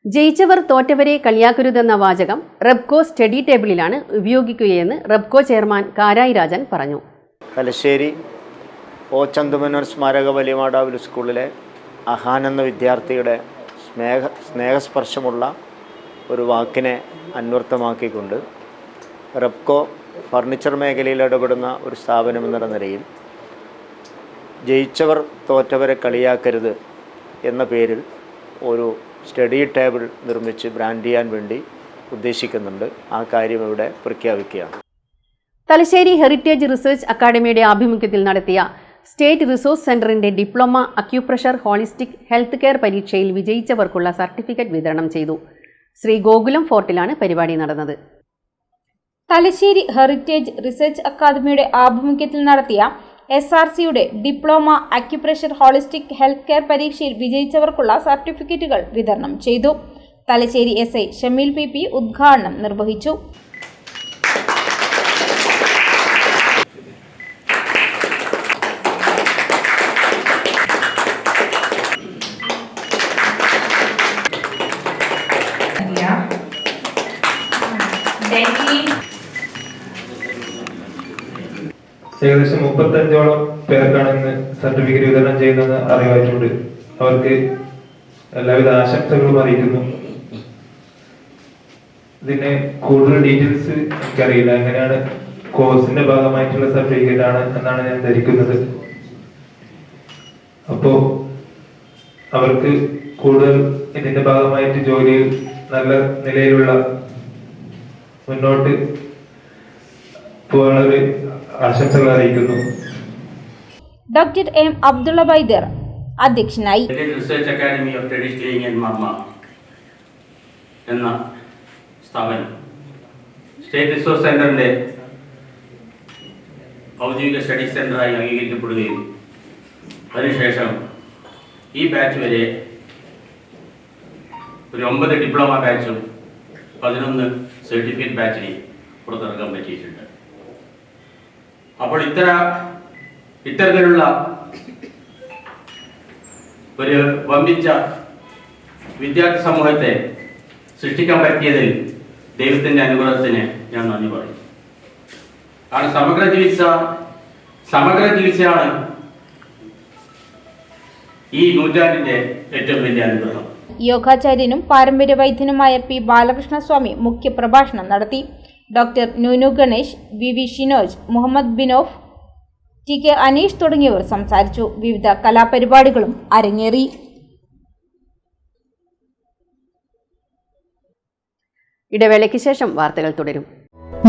ജയിച്ചവർ തോറ്റവരെ കളിയാക്കരുതെന്ന വാചകം റെബ്കോ സ്റ്റഡി ടേബിളിലാണ് ഉപയോഗിക്കുകയെന്ന് റെബ്കോ ചെയർമാൻ കാരായി രാജൻ പറഞ്ഞു. തലശ്ശേരി ഒ ചന്തുമേനോൻ സ്മാരക വലിയ മാടാവിൽ സ്കൂളിലെ അഹാൻ എന്ന വിദ്യാർത്ഥിയുടെ സ്നേഹസ്പർശമുള്ള ഒരു വാക്കിനെ അന്വർത്ഥമാക്കിക്കൊണ്ട് റെബ്കോ ഫർണിച്ചർ മേഖലയിൽ ഇടപെടുന്ന ഒരു സ്ഥാപനമെന്ന നിലയിൽ ജയിച്ചവർ തോറ്റവരെ കളിയാക്കരുത് എന്ന പേരിൽ ഒരു സ്റ്റഡി ടേബിൾ നിർമ്മിച്ച് ബ്രാൻഡ് ചെയ്യാൻ വേണ്ടി ഉദ്ദേശിക്കുന്നുണ്ട്. ആ കാര്യം ഇവിടെ പ്രഖ്യാപിക്കുകയാണ്. തലശ്ശേരി ഹെറിറ്റേജ് റിസർച്ച് അക്കാദമിയുടെ ആഭിമുഖ്യത്തിൽ നടത്തിയ സ്റ്റേറ്റ് റിസോഴ്സ് സെന്ററിന്റെ diploma acupressure holistic health care പരീക്ഷയിൽ വിജയിച്ചവർക്കുള്ള സർട്ടിഫിക്കറ്റ് വിതരണം ചെയ്തു. ശ്രീ ഗോകുലം ഫോർട്ടിലാണ് പരിപാടി നടന്നത്. തലശ്ശേരി ഹെറിറ്റേജ് റിസർച്ച് അക്കാദമിയുടെ ആഭിമുഖ്യത്തിൽ നടത്തിയ SRCയുടെ diploma acupressure holistic health care പരീക്ഷയിൽ വിജയിച്ചവർക്കുള്ള സർട്ടിഫിക്കറ്റുകൾ വിതരണം ചെയ്തു. തലശ്ശേരി SI ഷമീൽ PP ഉദ്ഘാടനം നിർവഹിച്ചു. ഏകദേശം 35ഓളം പേർക്കാണ് ഇന്ന് സർട്ടിഫിക്കറ്റ് വിതരണം ചെയ്യുന്നതെന്ന് അറിവായിട്ടുണ്ട്. അവർക്ക് എല്ലാവിധ ആശംസകളും അറിയിക്കുന്നു. ഇതിന് കൂടുതൽ ഡീറ്റെയിൽസ് എനിക്കറിയില്ല. എങ്ങനെയാണ് കോഴ്സിന്റെ ഭാഗമായിട്ടുള്ള സർട്ടിഫിക്കറ്റ് ആണ് എന്നാണ് ഞാൻ ധരിക്കുന്നത്. അപ്പോൾ അവർക്ക് കൂടുതൽ ഇതിന്റെ ഭാഗമായിട്ട് ജോലിയിൽ നല്ല നിലയിലുള്ള മുന്നോട്ട് പോകാനുള്ള ആശംസകൾ അറിയിക്കുന്നു. Doctor M. അബ്ദുള്ള ബൈദർ അധ്യക്ഷനായി. Research academy of traditional healing and marma എന്ന സ്ഥാപനം സ്റ്റേറ്റ് റിസോഴ്സ് സെന്ററിന്റെ ഔദ്യോഗിക സ്റ്റഡി സെന്ററായി അംഗീകരിക്കപ്പെടുകയും അതിനുശേഷം ഈ ബാച്ച് വരെ ഒരു 9 ഡിപ്ലോമ ബാച്ചും 11 സർട്ടിഫിക്കറ്റ് ബാച്ചിനെ പുറത്തിറക്കാൻ പറ്റിയിട്ടുണ്ട്. അപ്പോൾ ഇത്തരത്തിലുള്ള ഒരു വമ്പിച്ച വിദ്യാർത്ഥി സമൂഹത്തെ സൃഷ്ടിക്കാൻ പറ്റിയതിൽ ദൈവത്തിൻ്റെ അനുഗ്രഹത്തിന് ഞാൻ നന്ദി പറയും. കാരണം സമഗ്ര ചികിത്സയാണ് ഈ നൂറ്റാണ്ടിൻ്റെ ഏറ്റവും വലിയ അനുഗ്രഹം. യോഗാചാര്യനും പാരമ്പര്യ വൈദ്യനുമായ പി ബാലകൃഷ്ണസ്വാമി മുഖ്യ പ്രഭാഷണം നടത്തി. Doctor Noonu Ganesh, V Shinoj, Muhammad Binof, T K Aneesh തുടങ്ങിയവർ സംസാരിച്ചു. വിവിധ കലാപരിപാടികളും അരങ്ങേറി. ഇടവേളയ്ക്ക് ശേഷം വാർത്തകൾ തുടരും.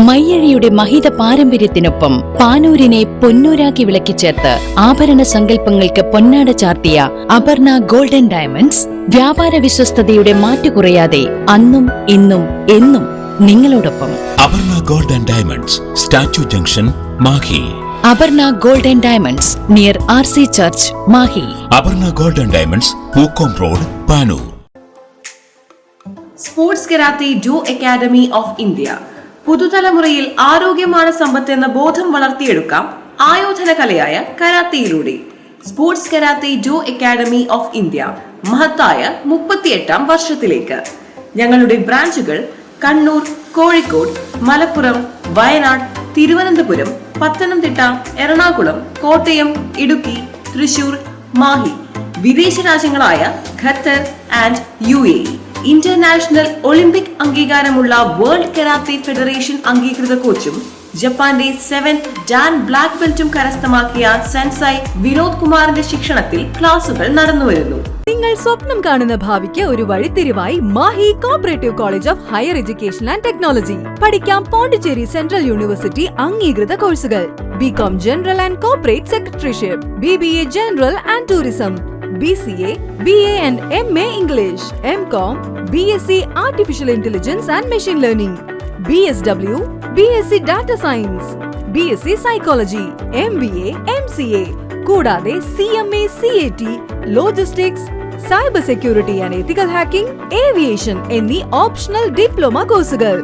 മയ്യഴിയുടെ മഹിത പാരമ്പര്യത്തിനൊപ്പം പാനൂരിനെ പൊന്നൂരാക്കി വിളക്കിച്ചേർത്ത് ആഭരണ സങ്കല്പങ്ങൾക്ക് പൊന്നാട ചാർത്തിയ അപർണ ഗോൾഡൻ ഡയമണ്ട്സ് വ്യാപാര വിശ്വസ്തതയുടെ മാറ്റുകുറയാതെ അന്നും ഇന്നും എന്നും നിങ്ങളോടൊപ്പം. Aparna golden diamonds, statue junction, Mahe. Aparna golden diamonds near RC church, Mahe. Aparna golden diamonds, Pookkom road, Panoor. Sports karate jo academy of India. പുതുതലമുറയിൽ ആരോഗ്യമാണ് സമ്പത്ത് എന്ന ബോധം വളർത്തിയെടുക്കാം ആയോധന കലയായ കരാത്തയിലൂടെ. Sports karate jo academy of India മഹത്തായ 38ാം വർഷത്തിലേക്ക്. ഞങ്ങളുടെ ബ്രാഞ്ചുകൾ കണ്ണൂർ, കോഴിക്കോട്, മലപ്പുറം, വയനാട്, തിരുവനന്തപുരം, പത്തനംതിട്ട, എറണാകുളം, കോട്ടയം, ഇടുക്കി, തൃശൂർ, മാഹി. വിദേശ രാജ്യങ്ങളായ Qatar and UAE. International Olympic അംഗീകാരമുള്ള വേൾഡ് കരാത്തെ ഫെഡറേഷൻ അംഗീകൃത കോച്ചും ജപ്പാന്റെ 7th ഡാൻ ബ്ലാക്ക് ബെൽറ്റും കരസ്ഥമാക്കിയ സെൻസായി വിനോദ് കുമാറിന്റെ ശിക്ഷണത്തിൽ ക്ലാസുകൾ നടന്നുവരുന്നു. നിങ്ങൾ സ്വപ്നം കാണുന്ന ഭാവിക്ക് ഒരു വഴിത്തിരിവായി Mahe cooperative college of higher education and technology. പഠിക്കാം പോണ്ടിച്ചേരി സെൻട്രൽ യൂണിവേഴ്സിറ്റി അംഗീകൃത കോഴ്സുകൾ. BCom general and corporate secretaryship, BBA general and tourism, BCA, BA and MA English, MCom, BSc Artificial Intelligence and Machine Learning, BSW, BSc Data Science, BSc Psychology, MBA, MCA, കൂടാതെ CMA, CAT, Logistics, Cyber Security and Ethical Hacking, Aviation എന്നീ optional diploma കോഴ്സുകൾ.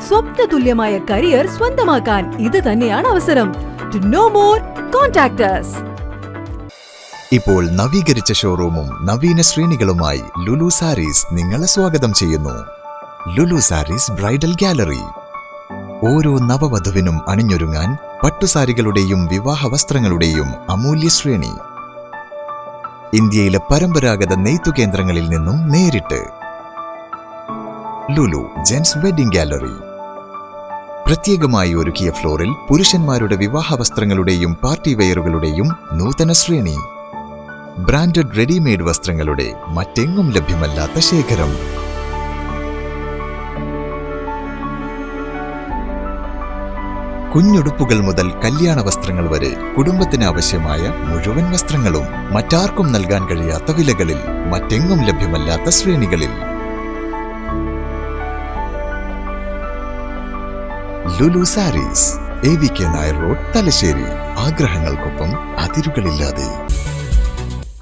സ്വപ്നതുല്യമായ career സ്വന്തമാക്കാൻ ഇത് തന്നെയാണ് അവസരം. To know more, contact us. ഇപ്പോൾ നവീകരിച്ച ഷോറൂമും നവീന ശ്രേണികളുമായി ലുലു സാരീസ് നിങ്ങളെ സ്വാഗതം ചെയ്യുന്നു. Lulu Sarees bridal gallery. ഓരോ നവവധുവിനും അണിഞ്ഞൊരുങ്ങാൻ പട്ടുസാരികളുടെയും വിവാഹ വസ്ത്രങ്ങളുടെയും അമൂല്യ ശ്രേണി. ഇന്ത്യയിലെ പരമ്പരാഗത നെയ്ത്തു കേന്ദ്രങ്ങളിൽ നിന്നും നേരിട്ട്. Lulu gents wedding gallery. പ്രത്യേകമായി ഒരുക്കിയ ഫ്ലോറിൽ പുരുഷന്മാരുടെ വിവാഹ വസ്ത്രങ്ങളുടെയും പാർട്ടി വെയറുകളുടെയും നൂതന ശ്രേണി. ബ്രാൻഡഡ് റെഡിമെയ്ഡ് വസ്ത്രങ്ങളുടെ മറ്റെങ്ങും ലഭ്യമല്ലാത്ത ശേഖരം. കുഞ്ഞുടുപ്പുകൾ മുതൽ കല്യാണ വസ്ത്രങ്ങൾ വരെ കുടുംബത്തിന് ആവശ്യമായ മുഴുവൻ വസ്ത്രങ്ങളും മറ്റാർക്കും നൽകാൻ കഴിയാത്ത വിലകളിൽ, മറ്റെങ്ങും ലഭ്യമല്ലാത്ത ശ്രേണികളിൽ. Lulu saris, AVK Nair road, Thalassery. ആഗ്രഹങ്ങൾക്കൊപ്പം അതിരുകളില്ലാതെ.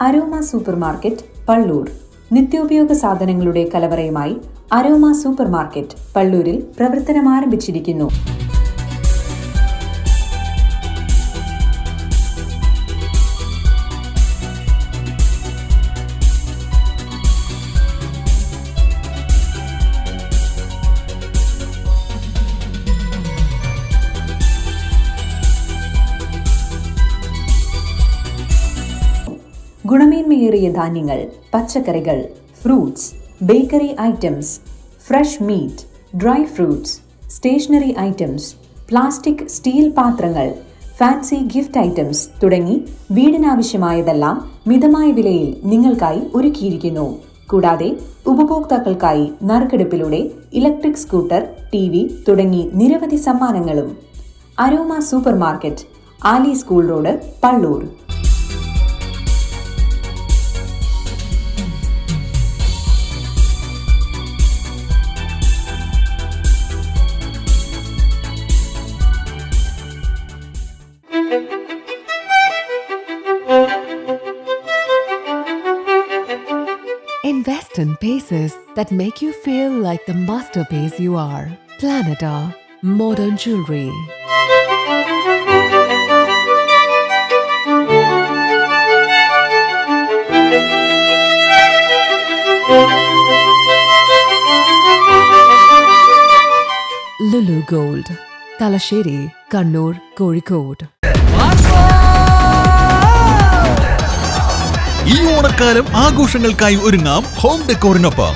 Aroma super market, Pallur. നിത്യോപയോഗ സാധനങ്ങളുടെ കലവറയുമായി അരോമ സൂപ്പർ മാർക്കറ്റ് പള്ളൂരിൽ പ്രവർത്തനം ആരംഭിച്ചിരിക്കുന്നു. ഗുണമേന്മയേറിയ ധാന്യങ്ങൾ, പച്ചക്കറികൾ, fruits, bakery items, fresh meat, dry fruits, stationery items, plastic, steel പാത്രങ്ങൾ, ഫാൻസി ഗിഫ്റ്റ് ഐറ്റംസ് തുടങ്ങി വീടിനാവശ്യമായതെല്ലാം മിതമായ വിലയിൽ നിങ്ങൾക്കായി ഒരുക്കിയിരിക്കുന്നു. കൂടാതെ ഉപഭോക്താക്കൾക്കായി നറുക്കെടുപ്പിലൂടെ ഇലക്ട്രിക് സ്കൂട്ടർ, TV തുടങ്ങി നിരവധി സമ്മാനങ്ങളും. Aroma super market, Ali school road, Palloor. and paces that make you feel like the masterpiece you are. Planeta Modern Jewelry. Lulu Gold, Talasheri, Kannur, Kozhikode. ഈ ഓണക്കാലം ആഘോഷങ്ങൾക്കായി ഒരുങ്ങാം ഹോം ഡെക്കോറിനൊപ്പം.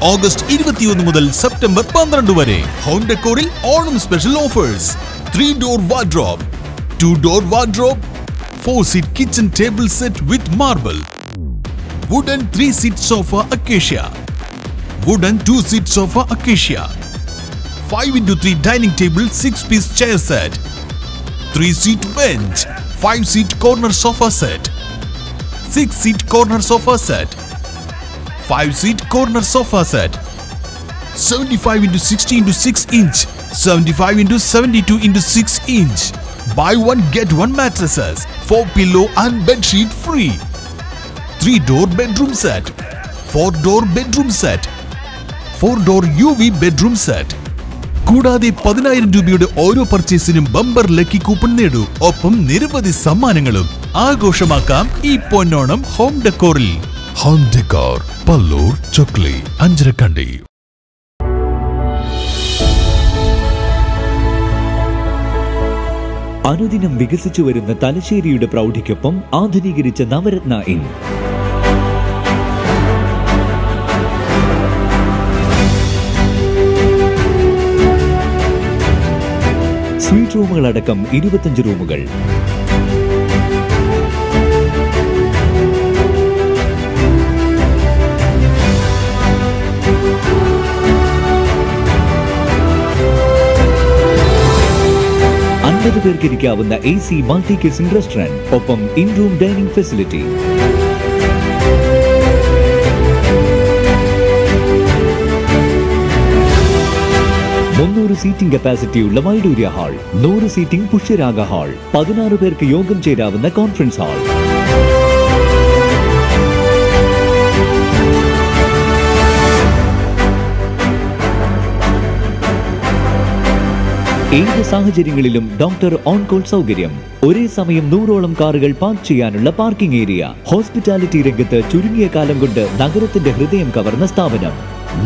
ഓഗസ്റ്റ് 21 മുതൽ സെപ്റ്റംബർ 12 വരെ ഹോം ഡെക്കോറിൽ Onam special offers. 3-door wardrobe, 2-door wardrobe, 4-seat kitchen table set with marble, wooden 3-seat sofa acacia, wooden 2-seat sofa acacia, 5x3 dining table 6-piece chair set, 3-seat bench, 5-seat corner sofa set, 6-seat corner sofa set, 5-seat corner sofa set, 75x60x6 inch, 75x72x6 inch. Buy one get one mattresses, 4 pillow and bed sheet free. 3-door bedroom set, 4-door bedroom set, 4-door UV bedroom set. കൂടാതെ 10,000 രൂപയുടെ ഓരോ പർച്ചേസിനും bumper lucky coupon നേടൂ. ഒപ്പം നിരവധി സമ്മാനങ്ങളും. ആഘോഷമാക്കാം ഈ Ponnonam home ഡെക്കോറിൽ. Home decor, Pallur, Chokli, Anjarakandi. അനുദിനം വികസിച്ചു വരുന്ന തലശ്ശേരിയുടെ പ്രൗഢിക്കൊപ്പം ആധുനീകരിച്ച നവരത്ന ഇൻ. സ്വീറ്റ് റൂമുകളടക്കം 25 റൂമുകൾ. പേർക്ക് ഇരിക്കാവുന്ന AC മൾട്ടി കിച്ചൺ റെസ്റ്റോറന്റ്, ഒപ്പം in room dining facility. Seating കപ്പാസിറ്റിയുള്ള Vaidurya hall, 100 seating Pushyaraga hall, 16 പേർക്ക് യോഗം ചേരാവുന്ന കോൺഫറൻസ് ഹാൾ. ഏത് സാഹചര്യങ്ങളിലും ഡോക്ടർ ഓൺ കോൾ സൗകര്യം. ഒരേ സമയം 100ഓളം കാറുകൾ പാർക്ക് ചെയ്യാനുള്ള പാർക്കിംഗ് ഏരിയ. ഹോസ്പിറ്റാലിറ്റി രംഗത്ത് ചുരുങ്ങിയ കാലം കൊണ്ട് നഗരത്തിന്റെ ഹൃദയം കവർന്ന സ്ഥാപനം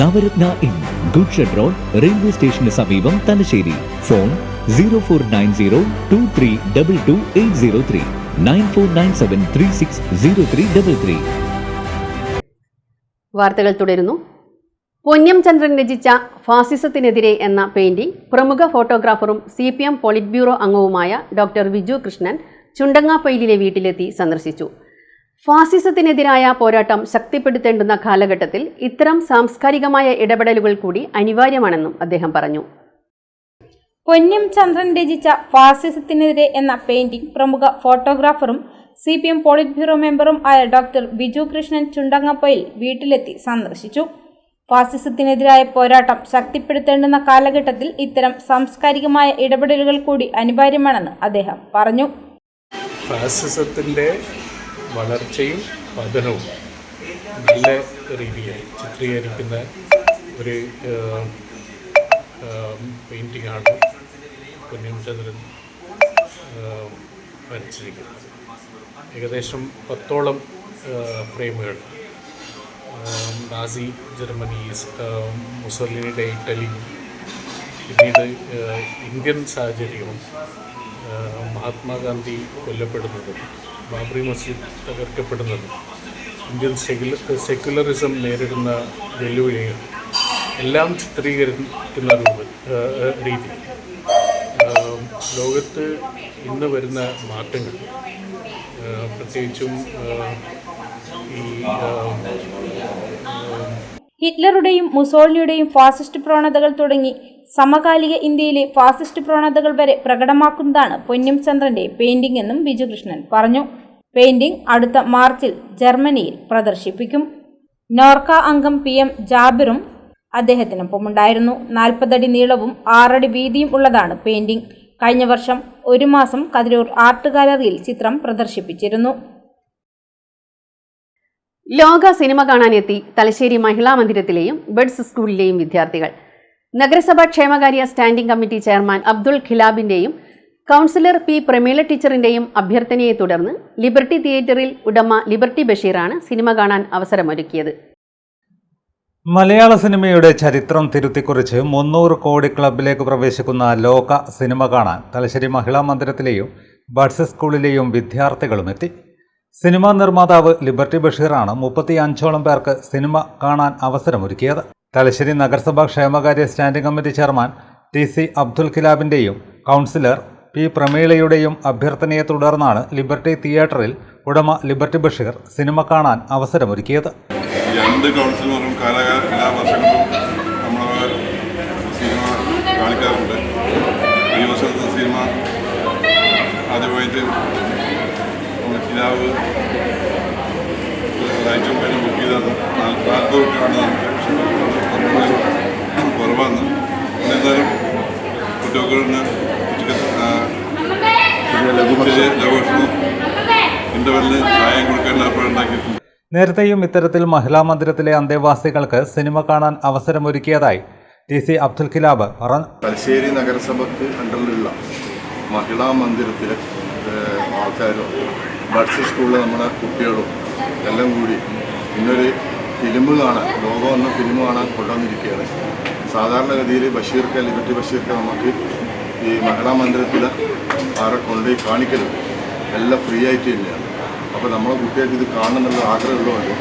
Navaratna inn, good shed road, railway സ്റ്റേഷന് സമീപം, തലശ്ശേരി. ഫോൺ 049023228803, 9497360333. വാർത്തകൾ തുടരുന്നു. പൊന്നം ചന്ദ്രൻ രചിച്ച ഫാസിസത്തിനെതിരെ എന്ന പെയിന്റിംഗ് പ്രമുഖ ഫോട്ടോഗ്രാഫറും CPM പോളിറ്റ് ബ്യൂറോ അംഗവുമായ ഡോക്ടർ വിജു കൃഷ്ണൻ ചുണ്ടങ്ങാപ്പൊയിലിലെ വീട്ടിലെത്തി സന്ദർശിച്ചു. ഫാസിസത്തിനെതിരായ പോരാട്ടം ശക്തിപ്പെടുത്തേണ്ടുന്ന കാലഘട്ടത്തിൽ ഇത്തരം സാംസ്കാരികമായ ഇടപെടലുകൾ കൂടി അനിവാര്യമാണെന്നും അദ്ദേഹം പറഞ്ഞു. പൊന്നം ചന്ദ്രൻ രചിച്ച ഫാസിസത്തിനെതിരെ എന്ന പെയിന്റിംഗ് പ്രമുഖ ഫോട്ടോഗ്രാഫറും CPM പോളിറ്റ് ബ്യൂറോ മെമ്പറും ആയ ഡോക്ടർ വിജു കൃഷ്ണൻ ചുണ്ടങ്ങാപ്പൊയിൽ വീട്ടിലെത്തി സന്ദർശിച്ചു. ഫാസിസത്തിനെതിരായ പോരാട്ടം ശക്തിപ്പെടുത്തേണ്ടുന്ന കാലഘട്ടത്തിൽ ഇത്തരം സാംസ്കാരികമായ ഇടപെടലുകൾ കൂടി അനിവാര്യമാണെന്ന് അദ്ദേഹം പറഞ്ഞു. ഫാസിസത്തിൻ്റെ വളർച്ചയും പതനവും നല്ല രീതിയിൽ ചിത്രീകരിക്കുന്ന ഒരു പെയിൻറ്റിങ്ങാണ് പൊന്നം ചന്ദ്രൻ വരച്ചിരിക്കുന്നത്. ഏകദേശം 10ഓളം ഫ്രെയിമുകൾ നാസി ജർമ്മനി, മുസോളിനിയുടെ ഇറ്റലി, പിന്നീട് ഇന്ത്യൻ സാഹചര്യവും, മഹാത്മാഗാന്ധി കൊല്ലപ്പെടുന്നതും, ബാബറി മസ്ജിദ് തകർക്കപ്പെടുന്നതും, ഇന്ത്യൻ സെക്യുലറിസം നേരിടുന്ന വെല്ലുവിളികൾ എല്ലാം ചിത്രീകരിക്കുന്ന രീതി ലോകത്ത് ഇന്ന് വരുന്ന മാറ്റങ്ങൾ, പ്രത്യേകിച്ചും ഹിറ്റ്ലറുടെയും മുസോളിനിയുടെയും ഫാസിസ്റ്റ് പ്രവണതകൾ തുടങ്ങി സമകാലിക ഇന്ത്യയിലെ ഫാസിസ്റ്റ് പ്രവണതകൾ വരെ പ്രകടമാക്കുന്നതാണ് പൊന്നം ചന്ദ്രന്റെ പെയിന്റിംഗ് എന്നും ബിജു കൃഷ്ണൻ പറഞ്ഞു. പെയിന്റിംഗ് അടുത്ത മാർച്ചിൽ ജർമ്മനിയിൽ പ്രദർശിപ്പിക്കും. നോർക്ക അംഗം PM ജാബിറും അദ്ദേഹത്തിനൊപ്പമുണ്ടായിരുന്നു. 40 അടി നീളവും 6 അടി വീതിയും ഉള്ളതാണ് പെയിന്റിംഗ്. കഴിഞ്ഞ വർഷം 1 മാസം കതിരൂർ ആർട്ട് ഗാലറിയിൽ ചിത്രം പ്രദർശിപ്പിച്ചിരുന്നു. ലോക സിനിമ കാണാനെത്തി തലശ്ശേരി മഹിളാ മന്ദിരത്തിലെയും ബഡ്സ് സ്കൂളിലെയും വിദ്യാർത്ഥികൾ. നഗരസഭാ ക്ഷേമകാര്യ സ്റ്റാൻഡിംഗ് കമ്മിറ്റി ചെയർമാൻ അബ്ദുൾ ഖിലാബിന്റെയും കൗൺസിലർ പി പ്രമീള ടീച്ചറിന്റെയും അഭ്യർത്ഥനയെ തുടർന്ന് ലിബർട്ടി തിയേറ്ററിൽ ഉടമ ലിബർട്ടി ബഷീറാണ് സിനിമ കാണാൻ അവസരമൊരുക്കിയത്. മലയാള സിനിമയുടെ ചരിത്രം തിരുത്തിക്കുറിച്ച് 300 കോടി ക്ലബിലേക്ക് പ്രവേശിക്കുന്ന ലോക സിനിമ കാണാൻ തലശ്ശേരി മഹിളാ മന്ദിരത്തിലെയും ബഡ്സ് സ്കൂളിലെയും വിദ്യാർത്ഥികളും എത്തി. സിനിമാ നിർമ്മാതാവ് ലിബർട്ടി ബഷീറാണ് 35ഓളം പേർക്ക് സിനിമ കാണാൻ അവസരമൊരുക്കിയത്. തലശ്ശേരി നഗരസഭാ ക്ഷേമകാര്യ standing committee chairman TC Abdul ഖിലാബിന്റെയും കൗൺസിലർ പി പ്രമീളയുടെയും അഭ്യർത്ഥനയെ തുടർന്നാണ് ലിബർട്ടി തിയേറ്ററിൽ ഉടമ ലിബർട്ടി ബഷീർ സിനിമ കാണാൻ അവസരമൊരുക്കിയത്. രണ്ട് കൗൺസിലറും എല്ലാ വർഷങ്ങളും നമ്മൾ സിനിമ കാണിക്കാറുണ്ട്. ഈ വർഷത്തെ സിനിമ ആദ്യമായിട്ട് കിലാവ് ഐറ്റം പേര് ബുക്ക് ചെയ്തത് 40 രൂപയാണ് കുറവാണ്. എന്തായാലും കുട്ടികൾക്ക് ലഘുഭക്ഷണം ഇൻ്റർവെല്ലിന് ചായം കൊടുക്കാൻ ഏർപ്പാടുണ്ടാക്കിയിട്ടുണ്ട്. നേരത്തെയും ഇത്തരത്തിൽ മഹിളാ മന്ദിരത്തിലെ അന്തേവാസികൾക്ക് സിനിമ കാണാൻ അവസരമൊരുക്കിയതായി TC അബ്ദുൽ ഖിലാബ് പറഞ്ഞു. തലശ്ശേരി നഗരസഭയ്ക്ക് അണ്ടറിലുള്ള മഹിളാ മന്ദിരത്തിലെ ആൾക്കാരും ബഡ്സ് സ്കൂളിലെ നമ്മുടെ കുട്ടികളും എല്ലാം കൂടി ഇന്നൊരു ഫിലിം കാണാൻ ലോകം എന്ന ഫിലിം കാണാൻ കൊണ്ടുവന്നിരിക്കുകയാണ്. സാധാരണഗതിയിൽ ലിബർട്ടി ബഷീർക്ക് നമുക്ക് ഈ മഹിളാ മന്ദിരത്തിൽ ആരെ കൊണ്ടുപോയി കാണിക്കലുണ്ട്. എല്ലാം ഫ്രീ ആയിട്ട് തന്നെയാണ്. അപ്പോൾ നമ്മളെ കുട്ടികൾക്ക് ഇത് കാണണമെന്നുള്ള ആഗ്രഹമുള്ളതുകൊണ്ട്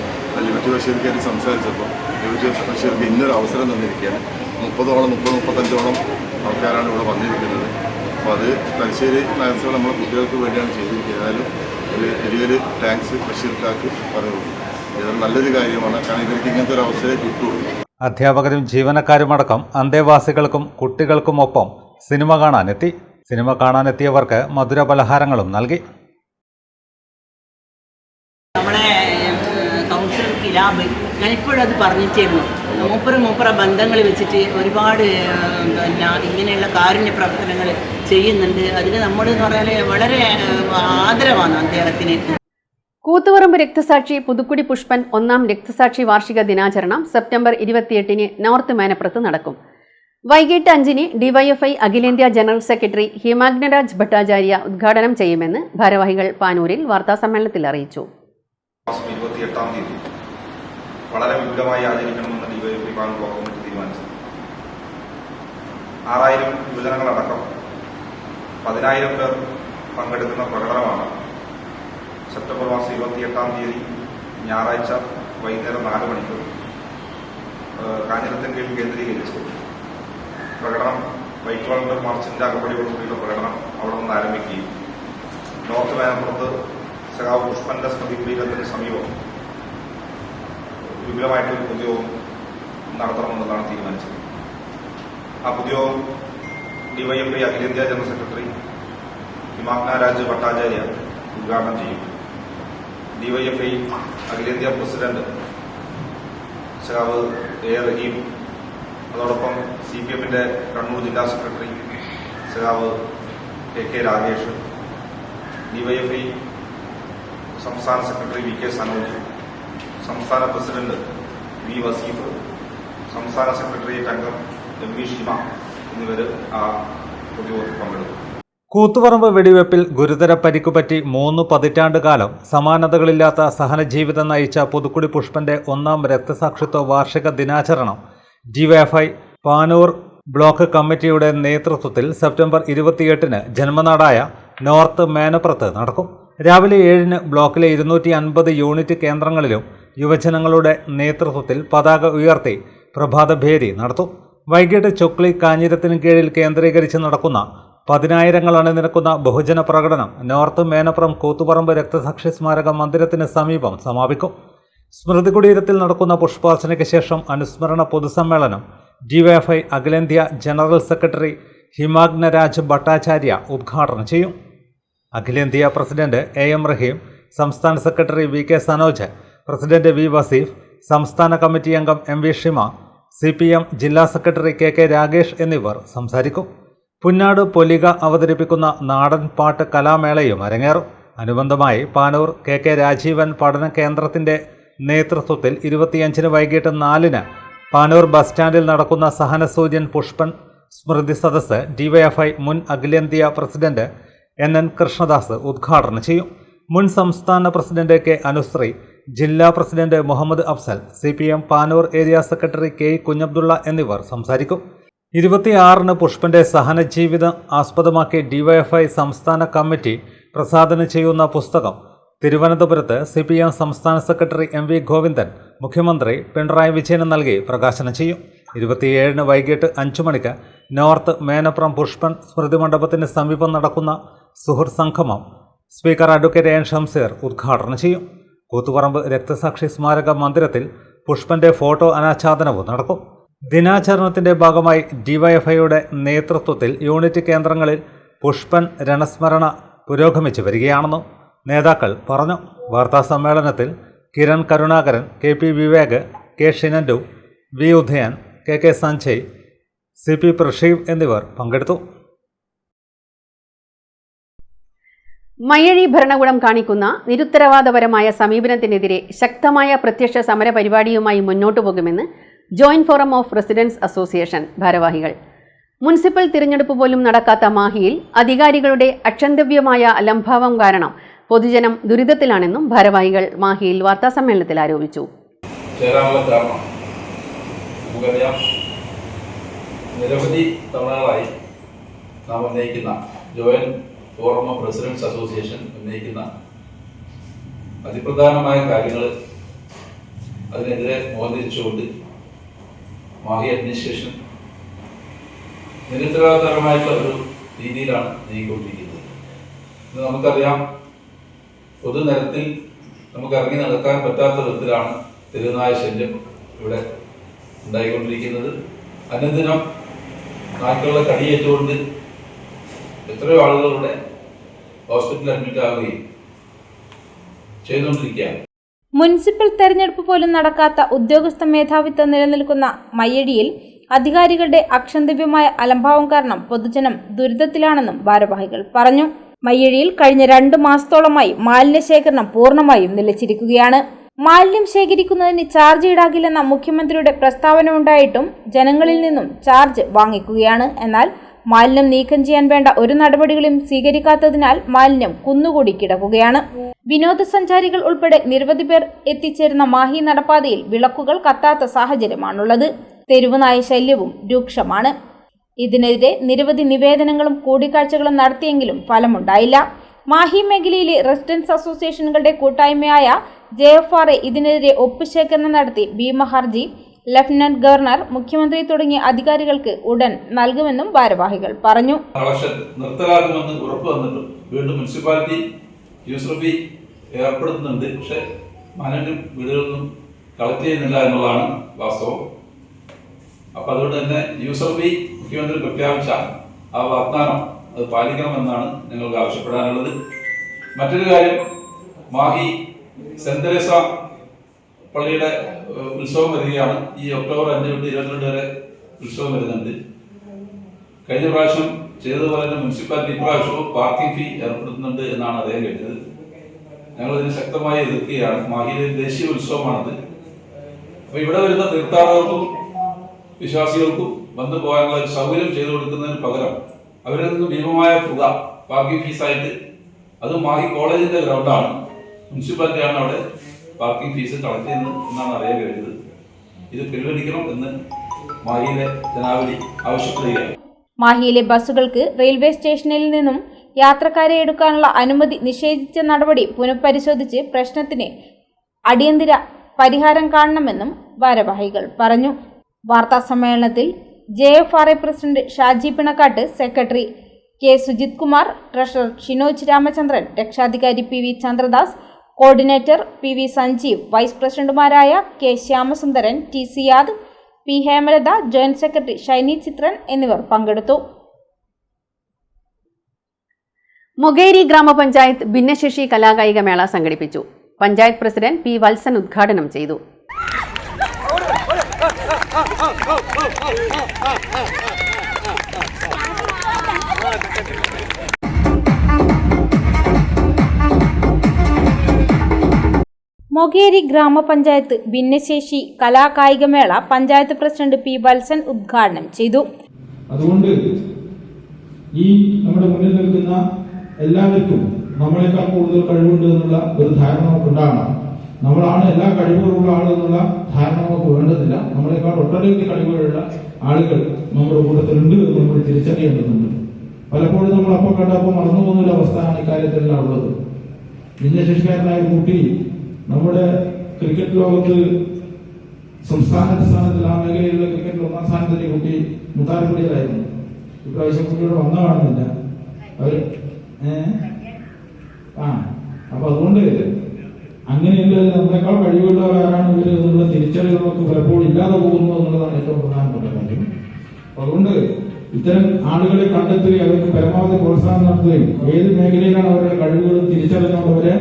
ലിബർട്ടി ബഷീർക്കായിട്ട് സംസാരിച്ചപ്പോൾ ലിബർട്ടി ബഷീർക്ക് ഇന്നൊരു അവസരം തന്നിരിക്കുകയാണ്. 30-35ഓളം ആൾക്കാരാണ് ഇവിടെ വന്നിരിക്കുന്നത്. അപ്പോൾ അത് തലശ്ശേരി നഗരസഭ നമ്മളെ കുട്ടികൾക്ക് വേണ്ടിയാണ് ചെയ്തിരിക്കുന്നത്. ഏതായാലും ഒരു വലിയൊരു താങ്ക്സ് ബഷീർക്കാർക്ക് പറയുള്ളൂ. ഇത് നല്ലൊരു കാര്യമാണ്. കാരണം ഇവർക്ക് ഇങ്ങനത്തെ ഒരു അവസരം കിട്ടുള്ളൂ. അധ്യാപകരും ജീവനക്കാരുമടക്കം അന്തേവാസികൾക്കും കുട്ടികൾക്കുമൊപ്പം സിനിമ കാണാനെത്തി. സിനിമ കാണാനെത്തിയവർക്ക് മധുര പലഹാരങ്ങളും നൽകി. നമ്മളെ കൗൺസിലർ കിലാബ് ഞാനിപ്പോഴും അത് പറഞ്ഞിട്ടായിരുന്നു. മൂപ്പര ബന്ധങ്ങൾ വെച്ചിട്ട് ഒരുപാട് ഇങ്ങനെയുള്ള കാരുണ്യ പ്രവർത്തനങ്ങൾ ചെയ്യുന്നുണ്ട്. അതിന് നമ്മൾ എന്ന് പറഞ്ഞാൽ വളരെ ആദരവാണ് അദ്ദേഹത്തിന്. കൂത്തുപറമ്പ് രക്തസാക്ഷി പുതുക്കുടി പുഷ്പൻ 1ാം രക്തസാക്ഷി വാർഷിക ദിനാചരണം സെപ്റ്റംബർ 28 നോർത്ത് മേനപ്രത്ത് നടക്കും. വൈകിട്ട് 5 DYFI അഖിലേന്ത്യാ ജനറൽ സെക്രട്ടറി ഹിമാഗ്നരാജ് ഭട്ടാചാര്യ ഉദ്ഘാടനം ചെയ്യുമെന്ന് ഭാരവാഹികൾ പാനൂരിൽ വാർത്താസമ്മേളനത്തിൽ അറിയിച്ചു. 28-ാം തീയതി വളരെ വിപുലമായി ആചരിക്കണമെന്ന് DYFI പാനൂർ ബ്ലോക്ക് കമ്മിറ്റി തീരുമാനിച്ചു. 6000 യുവജനങ്ങളടക്കം 10,000 പേർ പങ്കെടുക്കുന്ന പ്രകടനമാണ് സെപ്റ്റംബർ 28-ാം തീയതി ഞായറാഴ്ച വൈകുന്നേരം 4 മണിക്ക് കാഞ്ഞിരത്തിൻകീഴിൽ കേന്ദ്രീകരിച്ച് പ്രകടനം വൈറ്റ് വാളണ്ടർ മാർച്ചിന്റെ അകമ്പടിയോടുകൂടിയുള്ള പ്രകടനം അവിടെ നിന്ന് ആരംഭിക്കുകയും നോർത്ത് മേനപ്പുറത്ത് സഖാവ് പുഷ്പന്റെ സ്മൃതി കുടീരത്തിന് സമീപം വിപുലമായിട്ടൊരു പൊതുയോഗം നടത്തണമെന്നതാണ് തീരുമാനിച്ചത്. ആ പൊതുയോഗം DYFI അഖിലേന്ത്യാ ജനറൽ സെക്രട്ടറി ഹിമാഗ്നരാജ് ഭട്ടാചാര്യ ഉദ്ഘാടനം ചെയ്യും. DYFI അഖിലേന്ത്യാ പ്രസിഡന്റ് സഖാവ് A. റഹീം, അതോടൊപ്പം CPMന്റെ കണ്ണൂർ ജില്ലാ സെക്രട്ടറി സഖാവ് KK രാഗേഷ്, DYFI സംസ്ഥാന സെക്രട്ടറി VK സനോജ്, സംസ്ഥാന പ്രസിഡന്റ് V. വസീഫ്, സംസ്ഥാന സെക്രട്ടേറിയറ്റ് അംഗം MV ഷിമ എന്നിവർ ആ പൊതുയോഗത്തിൽ പങ്കെടുക്കും. കൂത്തുപറമ്പ് വെടിവെപ്പിൽ ഗുരുതര പരിക്കുപറ്റി 3 പതിറ്റാണ്ട് കാലം സമാനതകളില്ലാത്ത സഹനജീവിതം നയിച്ച പുതുക്കുടി പുഷ്പന്റെ 1ാം രക്തസാക്ഷിത്വ വാർഷിക ദിനാചരണം DYFI പാനൂർ ബ്ലോക്ക് കമ്മിറ്റിയുടെ നേതൃത്വത്തിൽ സെപ്റ്റംബർ 28 ജന്മനാടായ നോർത്ത് മേനപ്രത്ത് നടക്കും. രാവിലെ 7 ബ്ലോക്കിലെ 250 യൂണിറ്റ് കേന്ദ്രങ്ങളിലും യുവജനങ്ങളുടെ നേതൃത്വത്തിൽ പതാക ഉയർത്തി പ്രഭാതഭേരി നടത്തും. വൈകിട്ട് ചൊക്ലി കാഞ്ഞിരത്തിന് കീഴിൽ കേന്ദ്രീകരിച്ച് നടക്കുന്ന 10,000 അണിനിരക്കുന്ന ബഹുജന പ്രകടനം നോർത്ത് മേനപ്പുറം കൂത്തുപറമ്പ് രക്തസാക്ഷി സ്മാരക മന്ദിരത്തിന് സമീപം സമാപിക്കും. സ്മൃതി കുടീരത്തിൽ നടക്കുന്ന പുഷ്പാർച്ചനയ്ക്ക് ശേഷം അനുസ്മരണ പൊതുസമ്മേളനം DYFI അഖിലേന്ത്യാ ജനറൽ സെക്രട്ടറി ഹിമാഗ്നരാജ് ഭട്ടാചാര്യ ഉദ്ഘാടനം ചെയ്യും. അഖിലേന്ത്യാ പ്രസിഡന്റ് AM റഹീം, സംസ്ഥാന secretary VK Sanoj, president V. Vaseef, സംസ്ഥാന കമ്മിറ്റി അംഗം MV ഷിമ, CPM ജില്ലാ സെക്രട്ടറി KK രാഗേഷ് എന്നിവർ സംസാരിക്കും. പുന്നാട് പൊലിക അവതരിപ്പിക്കുന്ന നാടൻ പാട്ട് കലാമേളയും അരങ്ങേറും. അനുബന്ധമായി പാനൂർ KK രാജീവൻ പഠന കേന്ദ്രത്തിന്റെ നേതൃത്വത്തിൽ 25 വൈകിട്ട് 4 പാനൂർ ബസ് സ്റ്റാൻഡിൽ നടക്കുന്ന സഹനസൂര്യൻ പുഷ്പൻ സ്മൃതി സദസ്സ് ഡിവൈഎഫ്ഐ മുൻ അഖിലേന്ത്യാ പ്രസിഡന്റ് NN കൃഷ്ണദാസ് ഉദ്ഘാടനം ചെയ്യും. മുൻ സംസ്ഥാന പ്രസിഡന്റ് കെ അനുശ്രീ, ജില്ലാ president Muhammad Afsal, CPM Panoor area secretary K Kunhabdulla എന്നിവർ സംസാരിക്കും. 26 പുഷ്പന്റെ സഹനജീവിതം ആസ്പദമാക്കി ഡിവൈഎഫ്ഐ സംസ്ഥാന കമ്മിറ്റി പ്രസാദനം ചെയ്യുന്ന പുസ്തകം തിരുവനന്തപുരത്ത് CPM സംസ്ഥാന സെക്രട്ടറി MV ഗോവിന്ദൻ മുഖ്യമന്ത്രി പിണറായി വിജയന് നൽകി പ്രകാശനം ചെയ്യും. 27 വൈകിട്ട് 5 മണിക്ക് നോർത്ത് മേനപ്രം പുഷ്പൻ സ്മൃതി മണ്ഡപത്തിന് സമീപം നടക്കുന്ന സുഹൃത്ത് സംഗമം സ്പീക്കർ അഡ്വക്കേറ്റ് N ഷംസീർ ഉദ്ഘാടനം ചെയ്യും. കൂത്തുപറമ്പ് രക്തസാക്ഷി സ്മാരക മന്ദിരത്തിൽ പുഷ്പന്റെ ഫോട്ടോ അനാച്ഛാദനവും നടക്കും. ദിനാചരണത്തിന്റെ ഭാഗമായി ഡിവൈഎഫ്ഐയുടെ നേതൃത്വത്തിൽ യൂണിറ്റ് കേന്ദ്രങ്ങളിൽ പുഷ്പൻ രണസ്മരണ പുരോഗമിച്ചു വരികയാണെന്നും നേതാക്കൾ പറഞ്ഞു. വാർത്താസമ്മേളനത്തിൽ Kiran Karunakaran, KP Vivek, K ഷിനൻഡു, V Udayan, KK Sanjay, CP പ്രഷീവ് എന്നിവർ പങ്കെടുത്തു. മയ്യഴി ഭരണകൂടം കാണിക്കുന്ന നിരുത്തരവാദപരമായ സമീപനത്തിനെതിരെ ശക്തമായ പ്രത്യക്ഷ സമര പരിപാടിയുമായി മുന്നോട്ടു പോകുമെന്ന് joint forum of residents association ഭാരവാഹികൾ. മുനിസിപ്പൽ തിരഞ്ഞെടുപ്പ് പോലും നടക്കാത്ത മാഹിയിൽ അധികാരികളുടെ അക്ഷന്തവ്യമായ അലംഭാവം കാരണം പൊതുജനം ദുരിതത്തിലാണെന്നും ഭാരവാഹികൾ മാഹിയിൽ വാർത്താസമ്മേളനത്തിൽ ആരോപിച്ചു. നിരവധി തവണകളായി നാം ഉന്നയിക്കുന്ന joint forum of residents association ഉന്നയിക്കുന്ന അതിപ്രധാനമായ കാര്യങ്ങൾ അതിനെതിരെ മോദിച്ചുകൊണ്ട് മാഹി അഡ്മിനിസ്ട്രേഷൻ നിരുത്തരവാദപരമായിട്ടുള്ള ഒരു രീതിയിലാണ് നീങ്ങിക്കൊണ്ടിരിക്കുന്നത്. ഇത് നമുക്കറിയാം, പൊതുനിരത്തിൽ നമുക്ക് ഇറങ്ങി നടക്കാൻ പറ്റാത്ത വിധത്തിലാണ് തെരുവുനായ ശല്യം ഇവിടെ ഉണ്ടായിക്കൊണ്ടിരിക്കുന്നത്. അനുദിനം നായ്ക്കളുടെ കടിയേറ്റുകൊണ്ട് എത്രയോ ആളുകളുടെ ഹോസ്പിറ്റലിൽ അഡ്മിറ്റ് ആവുകയും ചെയ്തുകൊണ്ടിരിക്കുകയാണ്. മുനിസിപ്പൽ തെരഞ്ഞെടുപ്പ് പോലും നടക്കാത്ത ഉദ്യോഗസ്ഥ മേധാവിത്വം നിലനിൽക്കുന്ന മയ്യഴിയിൽ അധികാരികളുടെ അക്ഷന്തവ്യമായ അലംഭാവം കാരണം പൊതുജനം ദുരിതത്തിലാണെന്നും ഭാരവാഹികൾ പറഞ്ഞു. മയ്യഴിയിൽ കഴിഞ്ഞ 2 മാസത്തോളമായി മാലിന്യ ശേഖരണം പൂർണ്ണമായും നിലച്ചിരിക്കുകയാണ്. മാലിന്യം ശേഖരിക്കുന്നതിന് ചാർജ് ഈടാക്കില്ലെന്ന മുഖ്യമന്ത്രിയുടെ പ്രസ്താവന ഉണ്ടായിട്ടും ജനങ്ങളിൽ നിന്നും ചാർജ് വാങ്ങിക്കുകയാണ്. എന്നാൽ മാലിന്യം നീക്കം ചെയ്യാൻ വേണ്ട ഒരു നടപടികളും സ്വീകരിക്കാത്തതിനാൽ മാലിന്യം കുന്നുകൂടി കിടക്കുകയാണ്. വിനോദസഞ്ചാരികൾ ഉൾപ്പെടെ നിരവധി പേർ എത്തിച്ചേരുന്ന മാഹി നടപ്പാതയിൽ വിളക്കുകൾ കത്താത്ത സാഹചര്യമാണുള്ളത്. തെരുവുനായ ശല്യവും രൂക്ഷമാണ്. ഇതിനെതിരെ നിരവധി നിവേദനങ്ങളും കൂടിക്കാഴ്ചകളും നടത്തിയെങ്കിലും ഫലമുണ്ടായില്ല. മാഹി മേഖലയിലെ റെസിഡൻസ് അസോസിയേഷനുകളുടെ കൂട്ടായ്മയായ JFRA ഇതിനെതിരെ ഒപ്പുശേഖരണം നടത്തി ഭീമഹർജി ലഫ്റ്റനന്റ് ഗവർണർ, മുഖ്യമന്ത്രി തുടങ്ങിയ അധികാരികൾക്ക് ഉടൻ നൽകുമെന്നും ഭാരവാഹികൾ പറഞ്ഞു. കളക്ഷൻ നിർത്തലാക്കുമെന്ന് ഉറപ്പ് വന്നിട്ടും വീണ്ടും മുനിസിപ്പാലിറ്റി യൂസർ ഫീ ഏർപ്പെടുത്തുന്നുണ്ട്. പക്ഷെ മാലിന്യം വീടുകളൊന്നും കളക്ട് ചെയ്യുന്നില്ല എന്നുള്ളതാണ് വാസ്തവം. അപ്പൊ അതുകൊണ്ട് തന്നെ യൂസർ ഫീ മുഖ്യമന്ത്രി പ്രഖ്യാപിച്ച ആ വാഗ്ദാനം അത് പാലിക്കണമെന്നാണ് ഞങ്ങൾക്ക് ആവശ്യപ്പെടാനുള്ളത്. മറ്റൊരു കാര്യം, മാഹി സെന്റ് തെരേസ പള്ളിയുടെ ഉത്സവം വരികയാണ്. ഈ ഒക്ടോബർ 5 തൊട്ട് 22 വരെ ഉത്സവം വരുന്നുണ്ട്. കഴിഞ്ഞ പ്രാവശ്യം ചെയ്തതുപോലെ തന്നെ മുനിസിപ്പാലിറ്റി ഇപ്രാവശ്യവും പാർക്കിംഗ് ഫീ ഏർപ്പെടുത്തുന്നുണ്ട് എന്നാണ് അറിയാൻ കഴിഞ്ഞത്. ഞങ്ങൾ ഇതിനെ ശക്തമായി എതിർക്കുകയാണ്. മാഹിയിലെ ദേശീയ ഉത്സവമാണത്. അപ്പൊ ഇവിടെ വരുന്ന തീർത്ഥാടകർക്കും വിശ്വാസികൾക്കും വന്നു പോകാനുള്ള ഒരു സൗകര്യം ചെയ്തു കൊടുക്കുന്നതിന് പകരം അവരിൽ നിന്ന് ഭീമമായ തുക പാർക്കിംഗ് ഫീസായിട്ട്, അത് മാഹി കോളേജിന്റെ ഗ്രൗണ്ടാണ്, മുനിസിപ്പാലിറ്റിയാണ് അവിടെ പാർക്കിംഗ് ഫീസ് കളക്ട് ചെയ്യുന്നത് എന്നാണ് അറിയാൻ കഴിഞ്ഞത്. ഇത് പിൻവലിക്കണം എന്ന് മാഹിയിലെ ജനാവലി ആവശ്യപ്പെടുകയാണ്. മാഹിയിലെ ബസ്സുകൾക്ക് റെയിൽവേ സ്റ്റേഷനിൽ നിന്നും യാത്രക്കാരെ എടുക്കാനുള്ള അനുമതി നിഷേധിച്ച നടപടി പുനഃപരിശോധിച്ച് പ്രശ്നത്തിന് അടിയന്തര പരിഹാരം കാണണമെന്നും ഭാരവാഹികൾ പറഞ്ഞു. വാർത്താസമ്മേളനത്തിൽ JFRA president Shaji Pinakkatt, secretary K Sujith Kumar, treasurer Shinoj Ramachandran, രക്ഷാധികാരി PV Chandradas, coordinator PV Sanjeev, vice പ്രസിഡന്റുമാരായ K Shyamasundaran, T Siyad, P Hemalatha, joint secretary Shiny Chithran എന്നിവർ പങ്കെടുത്തു. മൊകേരി ഗ്രാമപഞ്ചായത്ത് ഭിന്നശേഷി കലാകായിക മേള സംഘടിപ്പിച്ചു. പഞ്ചായത്ത് പ്രസിഡന്റ് P വത്സൻ ഉദ്ഘാടനം ചെയ്തു. മൊകേരി ഗ്രാമപഞ്ചായത്ത് ഭിന്നശേഷി കലാകായികമേള പഞ്ചായത്ത് പ്രസിഡന്റ് പി വത്സൻ ഉദ്ഘാടനം ചെയ്തു. അതുകൊണ്ട് ഈ നമ്മുടെ മുന്നിൽ നിൽക്കുന്ന എല്ലാവർക്കും നമ്മളെക്കാൾ കൂടുതൽ കഴിവുണ്ട് എന്നുള്ള ഒരു ധാരണ നമുക്ക് ഉണ്ടാകണം. നമ്മളാണ് എല്ലാ കഴിവുകളുള്ള ആളെന്നുള്ള ധാരണ നമുക്ക് വേണ്ടതില്ല. നമ്മളെക്കാൾ ഒട്ടനവധി കഴിവുകളുള്ള ആളുകൾ നമ്മുടെ കൂട്ടത്തിലുണ്ട് എന്ന് നമ്മൾ തിരിച്ചറിയേണ്ടതുണ്ട്. പലപ്പോഴും നമ്മൾ അപ്പോൾ കണ്ടപ്പോൾ മറന്നു പോകുന്ന ഒരു അവസ്ഥയാണ് ഇക്കാര്യത്തിലെല്ലാം ഉള്ളത്. ഭിന്നശേഷിക്കാരനായ ഒരു കുട്ടി നമ്മുടെ ക്രിക്കറ്റ് ലോകത്ത് സംസ്ഥാന സ്ഥാനത്തിൽ ആ മേഖലയിലുള്ള ക്രിക്കറ്റിൽ 1ാം സ്ഥാനത്തിന്റെ കുട്ടി മുത്താരക്കുടിയിലായിരുന്നു. ഇപ്രാവശ്യം കുട്ടിയോട് വന്ന കാണുന്നില്ല അവർ. അപ്പൊ അതുകൊണ്ട് അങ്ങനെയുള്ള നമ്മളെക്കാൾ കഴിവുള്ളവരാണ് ഇവർ എന്നുള്ള തിരിച്ചറിവുകളൊക്കെ പലപ്പോഴും ഇല്ലാതെ പോകുന്നു എന്നുള്ളതാണ് ഏറ്റവും പ്രധാനപ്പെട്ട കാര്യം. അതുകൊണ്ട് ഇത്തരം ആളുകളെ കണ്ടെത്തുകയും അവർക്ക് പരമാവധി പ്രോത്സാഹനം നടത്തുകയും ഏത് മേഖലയിലാണ് അവരുടെ കഴിവുകളും തിരിച്ചറിഞ്ഞവരെ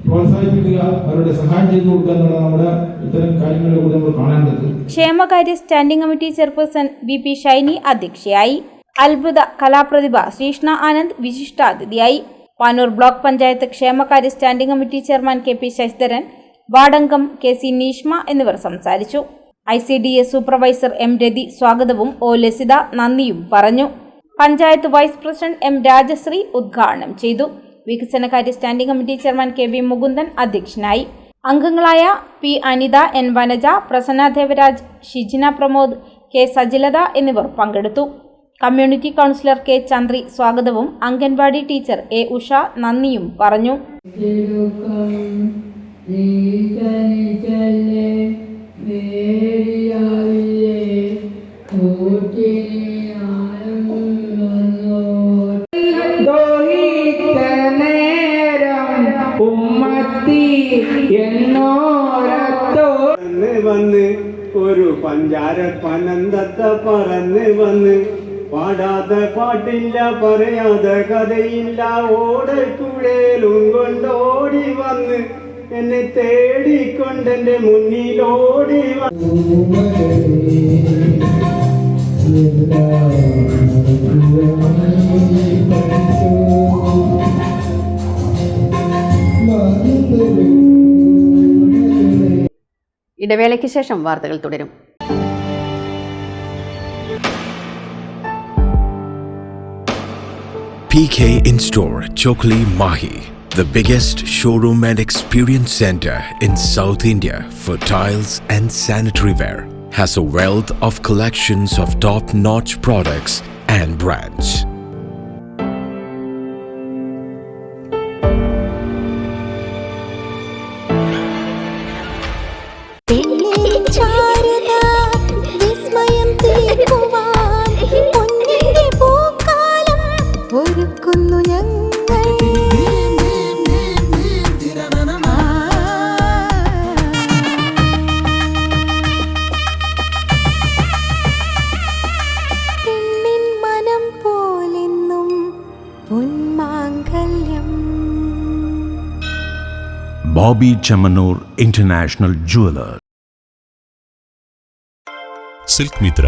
പ്രോത്സാഹിപ്പിക്കുക, അവരുടെ സഹായം ചെയ്തു കൊടുക്കുക എന്നുള്ള നമ്മുടെ ഇത്തരം കാര്യങ്ങളിലൂടെ നമ്മൾ കാണേണ്ടത്. ക്ഷേമകാര്യ standing committee chairperson BP Shiny അധ്യക്ഷയായി. അത്ഭുത കലാപ്രതിഭ ശ്രീഷ്ണ ആനന്ദ് വിശിഷ്ടാതിഥിയായി. പാനൂർ ബ്ലോക്ക് പഞ്ചായത്ത് ക്ഷേമകാര്യ standing committee chairman KP Sasidharan, വാർഡംഗം KC നീഷ്മ എന്നിവർ സംസാരിച്ചു. ICDS സൂപ്പർവൈസർ M രതി സ്വാഗതവും O ലസിത നന്ദിയും പറഞ്ഞു. Panchayat vice president M Rajasree ഉദ്ഘാടനം ചെയ്തു. വികസനകാര്യ standing committee chairman KV Mukundan അധ്യക്ഷനായി. അംഗങ്ങളായ P Anitha, N Vanaja, Prasanna Devaraj, Shijina Pramod, K Sajilatha എന്നിവർ പങ്കെടുത്തു. കമ്മ്യൂണിറ്റി കൗൺസിലർ K ചന്ദ്രി സ്വാഗതവും അംഗൻവാടി ടീച്ചർ A ഉഷ നന്ദിയും പറഞ്ഞു. വന്ന് ഒരു പഞ്ചാര പനന്തത്ത പറന്ന് വന്ന് പാടാതെ പാട്ടില്ല പറയാതെ കഥയില്ല ഓടക്കുഴലും കൊണ്ടോടി വന്ന് എന്നെ തേടിക്കൊണ്ടെന്റെ മുന്നിലോടി ഇടവേളയ്ക്ക് ശേഷം വാർത്തകൾ തുടരും. PK In-Store Chokli Mahi, the biggest showroom and experience center in South India for tiles and sanitary ware, has a wealth of collections of top-notch products and brands. Bobby Chamanur International Jeweler. Silk Mithra,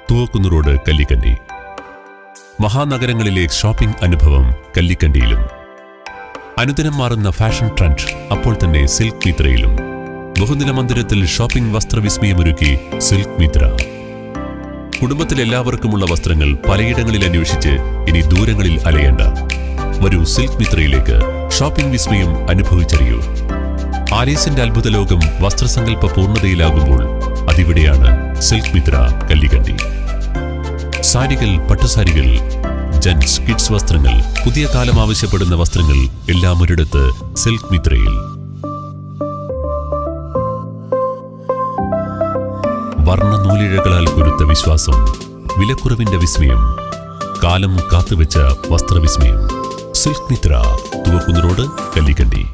Thuvakkunnu road, Kallikandi. മഹാനഗരങ്ങളിലെ shopping അനുഭവം കല്ലിക്കണ്ടിയിലും. അനുദിനം മാറുന്ന fashion trend അപ്പോൾ തന്നെ silk മിത്രയിലും. ബഹുനില മന്ദിരത്തിൽ shopping വസ്ത്രവിസ്മയമൊരുക്കി silk Mitra. കുടുംബത്തിലെല്ലാവർക്കുമുള്ള വസ്ത്രങ്ങൾ പലയിടങ്ങളിൽ അന്വേഷിച്ച് ഇനി ദൂരങ്ങളിൽ അലയേണ്ട. വരൂ സിൽക്ക് മിത്രയിലേക്ക്. ഷോപ്പിംഗ് വിസ്മയം അനുഭവിച്ചറിയൂ. ആലീസിന്റെ അത്ഭുത ലോകം വസ്ത്രസങ്കല്പ പൂർണ്ണതയിലാകുമ്പോൾ അതിവിടെയാണ് സിൽക്ക് മിത്ര, കല്ലിക്കണ്ടി. സാരികൾ, പട്ടുസാരികൾ, ജെന്റ്സ്, കിഡ്സ് വസ്ത്രങ്ങൾ, പുതിയ കാലം ആവശ്യപ്പെടുന്ന വസ്ത്രങ്ങൾ എല്ലാം ഒരിടത്ത് സിൽക്ക് മിത്രയിൽ. വർണ്ണ നൂലിഴകളാൽ കുരുത്ത വിശ്വാസം, വിലക്കുറവിന്റെ വിസ്മയം, കാലം കാത്തുവെച്ച വസ്ത്രവിസ്മയം. Silk Mithra, Thuvakkunnu road, Kallikandi.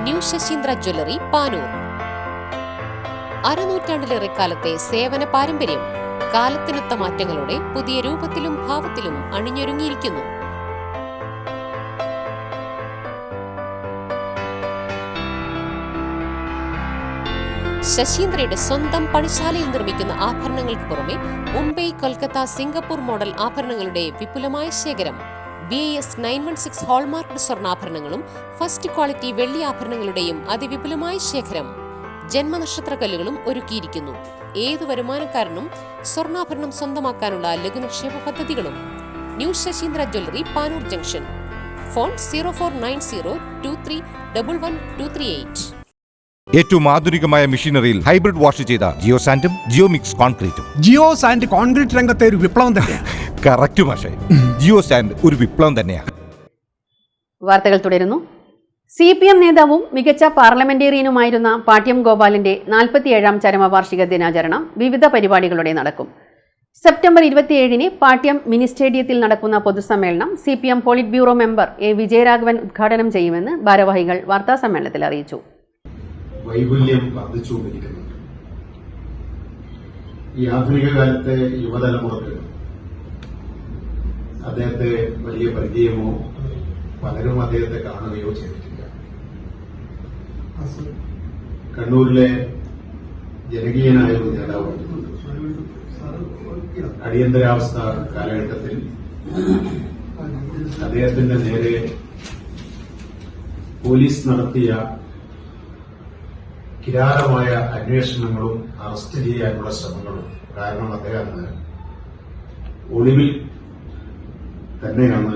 New Sasheendra jewellery, Panoor. അരനൂറ്റാണ്ടിലേറെ കാലത്തെ സേവന പാരമ്പര്യം കാലത്തിനൊത്ത മാറ്റങ്ങളോടെ പുതിയ രൂപത്തിലും ഭാവത്തിലും അണിഞ്ഞൊരുങ്ങിയിരിക്കുന്നു. ശശീന്ദ്രയുടെ സ്വന്തം പണിശാലയിൽ നിർമ്മിക്കുന്ന ആഭരണങ്ങൾക്ക് പുറമെ മുംബൈ, കൊൽക്കത്ത, സിംഗപ്പൂർ മോഡൽ ആഭരണങ്ങളുടെ വിപുലമായ ശേഖരം. BIS 916 ഹോൾമാർക്ക് സ്വർണ്ണാഭരണങ്ങളും ഫസ്റ്റ് ക്വാളിറ്റി വെള്ളി ആഭരണങ്ങളുടെയും അതിവിപുലമായ ശേഖരം. ജന്മനക്ഷത്രക്കല്ലുകളും ഒരുക്കിയിരിക്കുന്നു. ഏതു വരുമാനക്കാരനും സ്വർണ്ണാഭരണം സ്വന്തമാക്കാനുള്ള ലഘുനിക്ഷേപ പദ്ധതികളും. New Sasheendra jewellery, Panoor junction. Phone 049023112238. ഏറ്റവും ആധുനികമായ മെഷീനറിയിൽ ഹൈബ്രിഡ് വാഷ് ചെയ്ത ജിയോ സാൻഡും ജിയോ മിക്സ് കോൺക്രീറ്റും. ജിയോ സാൻഡ് കോൺക്രീറ്റ് രംഗത്തെ ഒരു വിപ്ലവം തന്നെയാണ്. കറക്റ്റ് മാഷേ, ജിയോ സാൻഡ് ഒരു വിപ്ലവം തന്നെയാണ്. വാർത്തകൾ തുടരുന്നു. CPM നേതാവും മികച്ച പാർലമെന്റേറിയനുമായിരുന്ന പാട്യം ഗോപാലിന്റെ 47ാം ചരമവാർഷിക ദിനാചരണം വിവിധ പരിപാടികളോടെ നടക്കും. സെപ്റ്റംബർ 27-ന് പാട്യം മിനി സ്റ്റേഡിയത്തിൽ നടക്കുന്ന പൊതുസമ്മേളനം CPM polit bureau member A. Vijayaraghavan ഉദ്ഘാടനം ചെയ്യുമെന്ന് ഭാരവാഹികൾ വാർത്താസമ്മേളനത്തിൽ അറിയിച്ചു. വൈപുല്യം വർദ്ധിച്ചുകൊണ്ടിരിക്കുന്നുണ്ട്. ഈ ആധുനിക കാലത്തെ യുവതലമുറക്ക് അദ്ദേഹത്തെ വലിയ പരിചയമോ പലരും അദ്ദേഹത്തെ കാണുകയോ ചെയ്തിട്ടില്ല. കണ്ണൂരിലെ ജനകീയനായ ഒരു നേതാവായിരുന്നു. അടിയന്തരാവസ്ഥ കാലഘട്ടത്തിൽ അദ്ദേഹത്തിന്റെ നേരെ പോലീസ് നടത്തിയ കിരാരമായ അന്വേഷണങ്ങളും അറസ്റ്റ് ചെയ്യാനുള്ള ശ്രമങ്ങളും കാരണം അദ്ദേഹം ഒളിവിൽ തന്നെയാണ്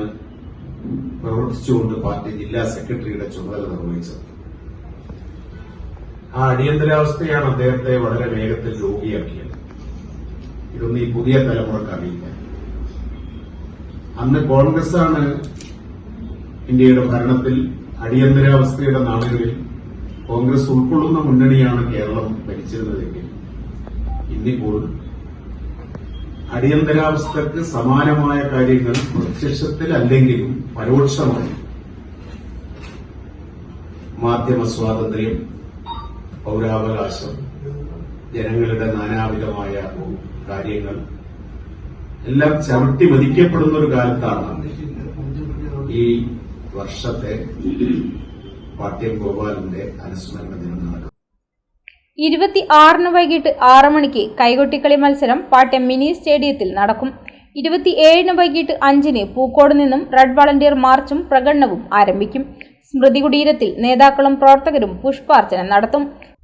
പ്രവർത്തിച്ചുകൊണ്ട് പാർട്ടി ജില്ലാ സെക്രട്ടറിയുടെ ചുമതല നിർവഹിച്ചത്. ആ അടിയന്തരാവസ്ഥയാണ് അദ്ദേഹത്തെ വളരെ വേഗത്തിൽ രോഗിയാക്കിയത്. ഇതൊന്നും ഈ പുതിയ തലമുറക്ക് അറിയില്ല. അന്ന് കോൺഗ്രസാണ് ഇന്ത്യയുടെ ഭരണത്തിൽ. അടിയന്തരാവസ്ഥയുടെ നാളുകളിൽ കോൺഗ്രസ് ഉൾക്കൊള്ളുന്ന മുന്നണിയാണ് കേരളം ഭരിച്ചിരുന്നതെങ്കിൽ ഇന്നിപ്പോൾ അടിയന്തരാവസ്ഥക്ക് സമാനമായ കാര്യങ്ങൾ പ്രത്യക്ഷത്തിൽ അല്ലെങ്കിലും പരോക്ഷമായി മാധ്യമ സ്വാതന്ത്ര്യം, പൌരാവകാശം, ജനങ്ങളുടെ നാനാവിധമായ കാര്യങ്ങൾ എല്ലാം ചവിട്ടി മതിക്കപ്പെടുന്ന ഒരു കാലത്താണ് ഈ വർഷത്തെ പാട്യം ഗോപാലിന്റെ അനുസ്മരണ ദിനം നടക്കുന്നത്. 26-ന് വൈകിട്ട് 6 മണിക്ക് കൈകൊട്ടിക്കളി മത്സരം പാട്യം മിനി സ്റ്റേഡിയത്തിൽ നടക്കും. 27-ന് വൈകിട്ട് 5-ന് പൂക്കോട് നിന്നും റെഡ് വളണ്ടിയർ മാർച്ചും പ്രകടനവും ആരംഭിക്കും. സ്മൃതി കുടീരത്തിൽ നേതാക്കളും പ്രവർത്തകരും പുഷ്പാർച്ചന നടത്തും.